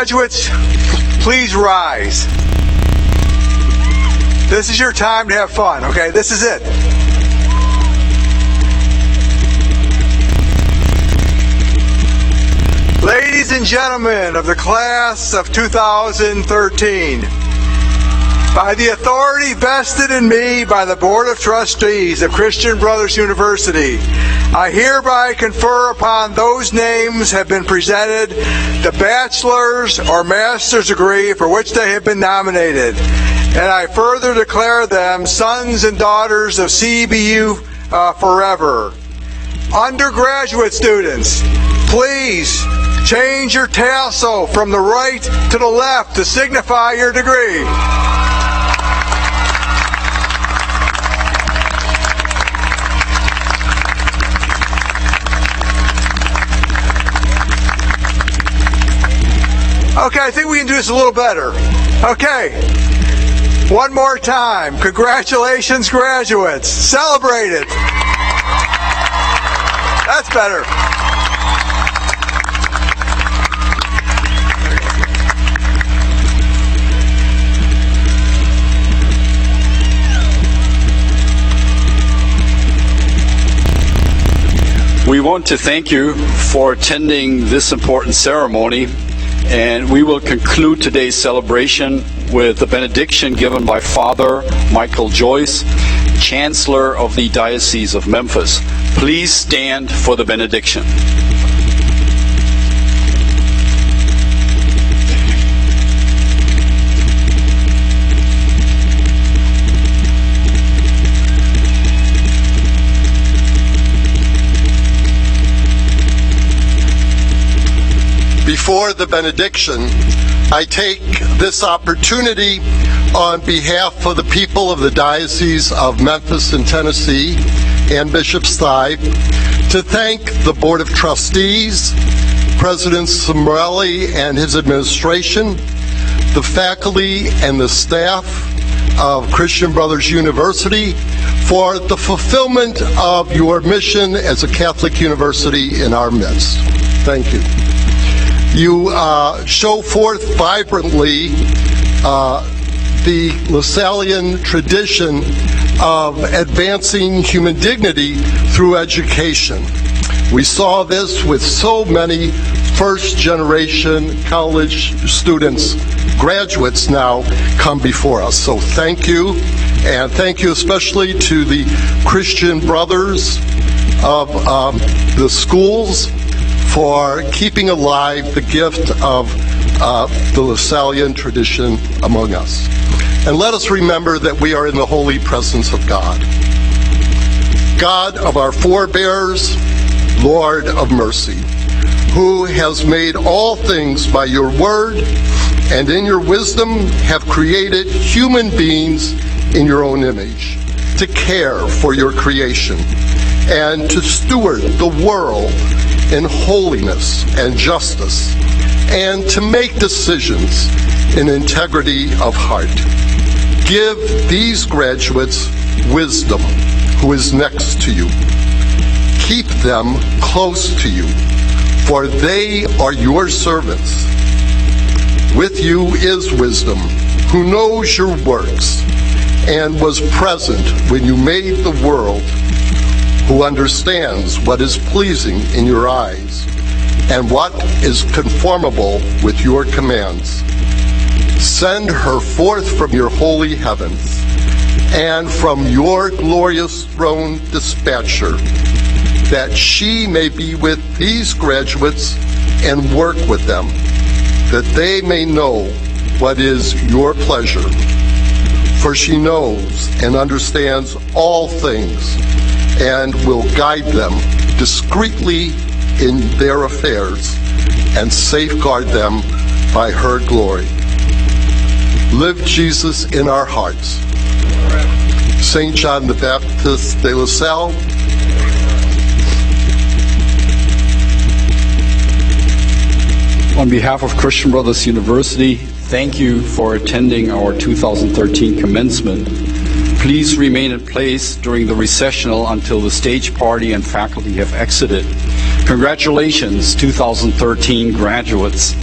Graduates, please rise. This is your time to have fun, okay? This is it. Ladies and gentlemen of the class of 2013, by the authority vested in me by the Board of Trustees of Christian Brothers University, I hereby confer upon those names have been presented the bachelor's or master's degree for which they have been nominated. And I further declare them sons and daughters of CBU forever. Undergraduate students, please change your tassel from the right to the left to signify your degree. Okay, I think we can do this a little better. Okay, one more time. Congratulations, graduates. Celebrate it. That's better. We want to thank you for attending this important ceremony, and we will conclude today's celebration with a benediction given by Father Michael Joyce, Chancellor of the Diocese of Memphis. Please stand for the benediction. Before the benediction, I take this opportunity on behalf of the people of the Diocese of Memphis and Tennessee and Bishop Stipe to thank the Board of Trustees, President Morelli and his administration, the faculty and the staff of Christian Brothers University for the fulfillment of your mission as a Catholic university in our midst. Thank you. You show forth vibrantly the Lasallian tradition of advancing human dignity through education. We saw this with so many first-generation college students, graduates now come before us. So thank you, and thank you especially to the Christian Brothers of the schools for keeping alive the gift of the Lasallian tradition among us. And let us remember that we are in the holy presence of God. God of our forebears, Lord of mercy, who has made all things by your word and in your wisdom have created human beings in your own image to care for your creation and to steward the world in holiness and justice, and to make decisions in integrity of heart. Give these graduates wisdom, who is next to you. Keep them close to you, for they are your servants. With you is wisdom, who knows your works, and was present when you made the world, who understands what is pleasing in your eyes and what is conformable with your commands. Send her forth from your holy heavens, and from your glorious throne dispatch her, that she may be with these graduates and work with them, that they may know what is your pleasure. For she knows and understands all things, and will guide them discreetly in their affairs and safeguard them by her glory. Live Jesus in our hearts. St. John the Baptist de La Salle, on behalf of Christian Brothers University, thank you for attending our 2013 commencement. Please remain in place during the recessional until the stage party and faculty have exited. Congratulations, 2013 graduates.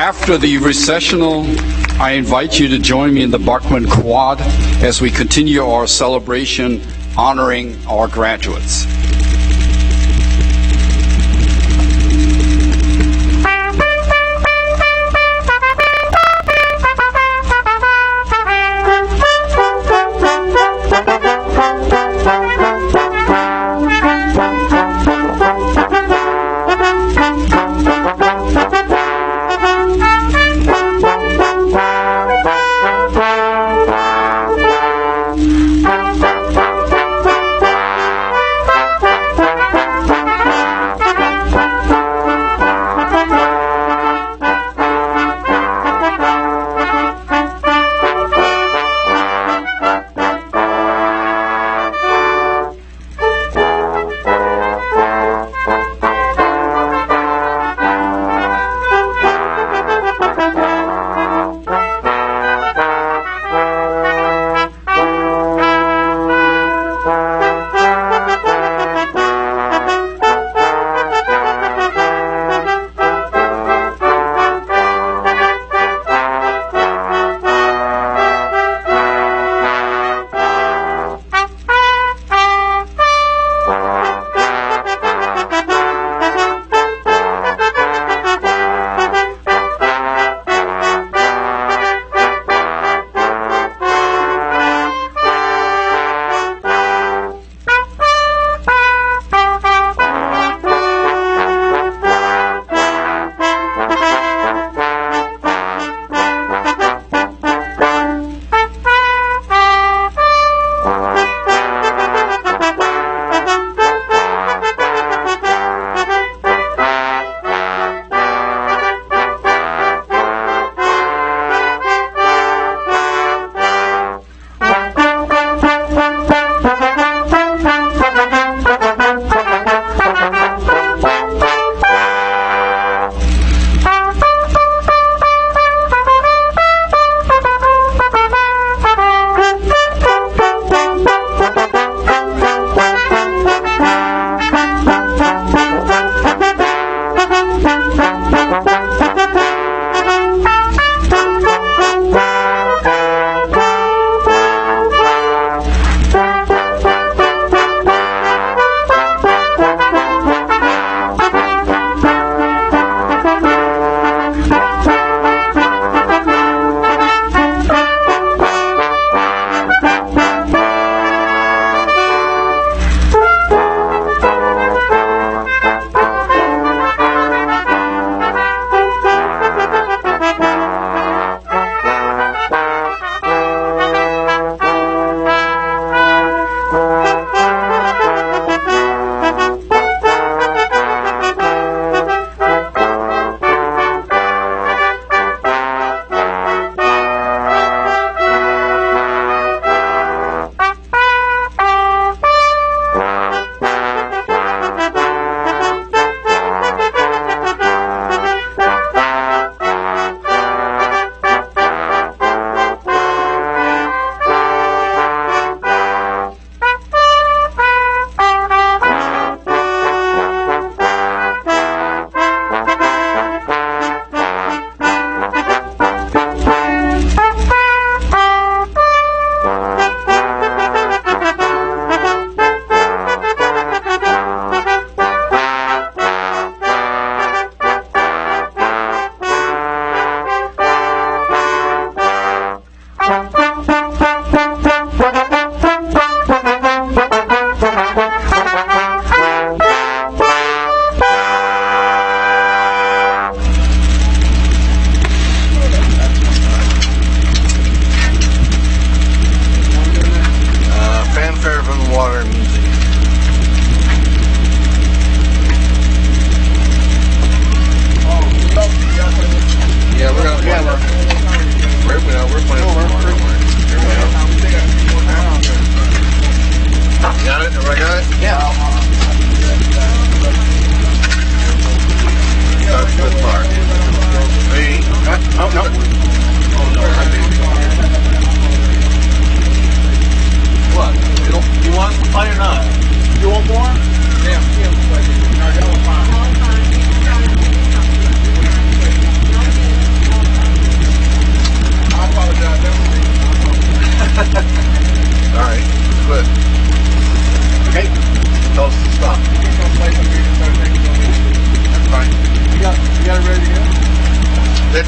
After the recessional, I invite you to join me in the Buckman Quad as we continue our celebration honoring our graduates.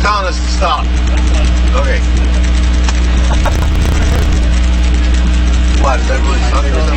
telling us to stop. Okay. What, is everyone talking or something?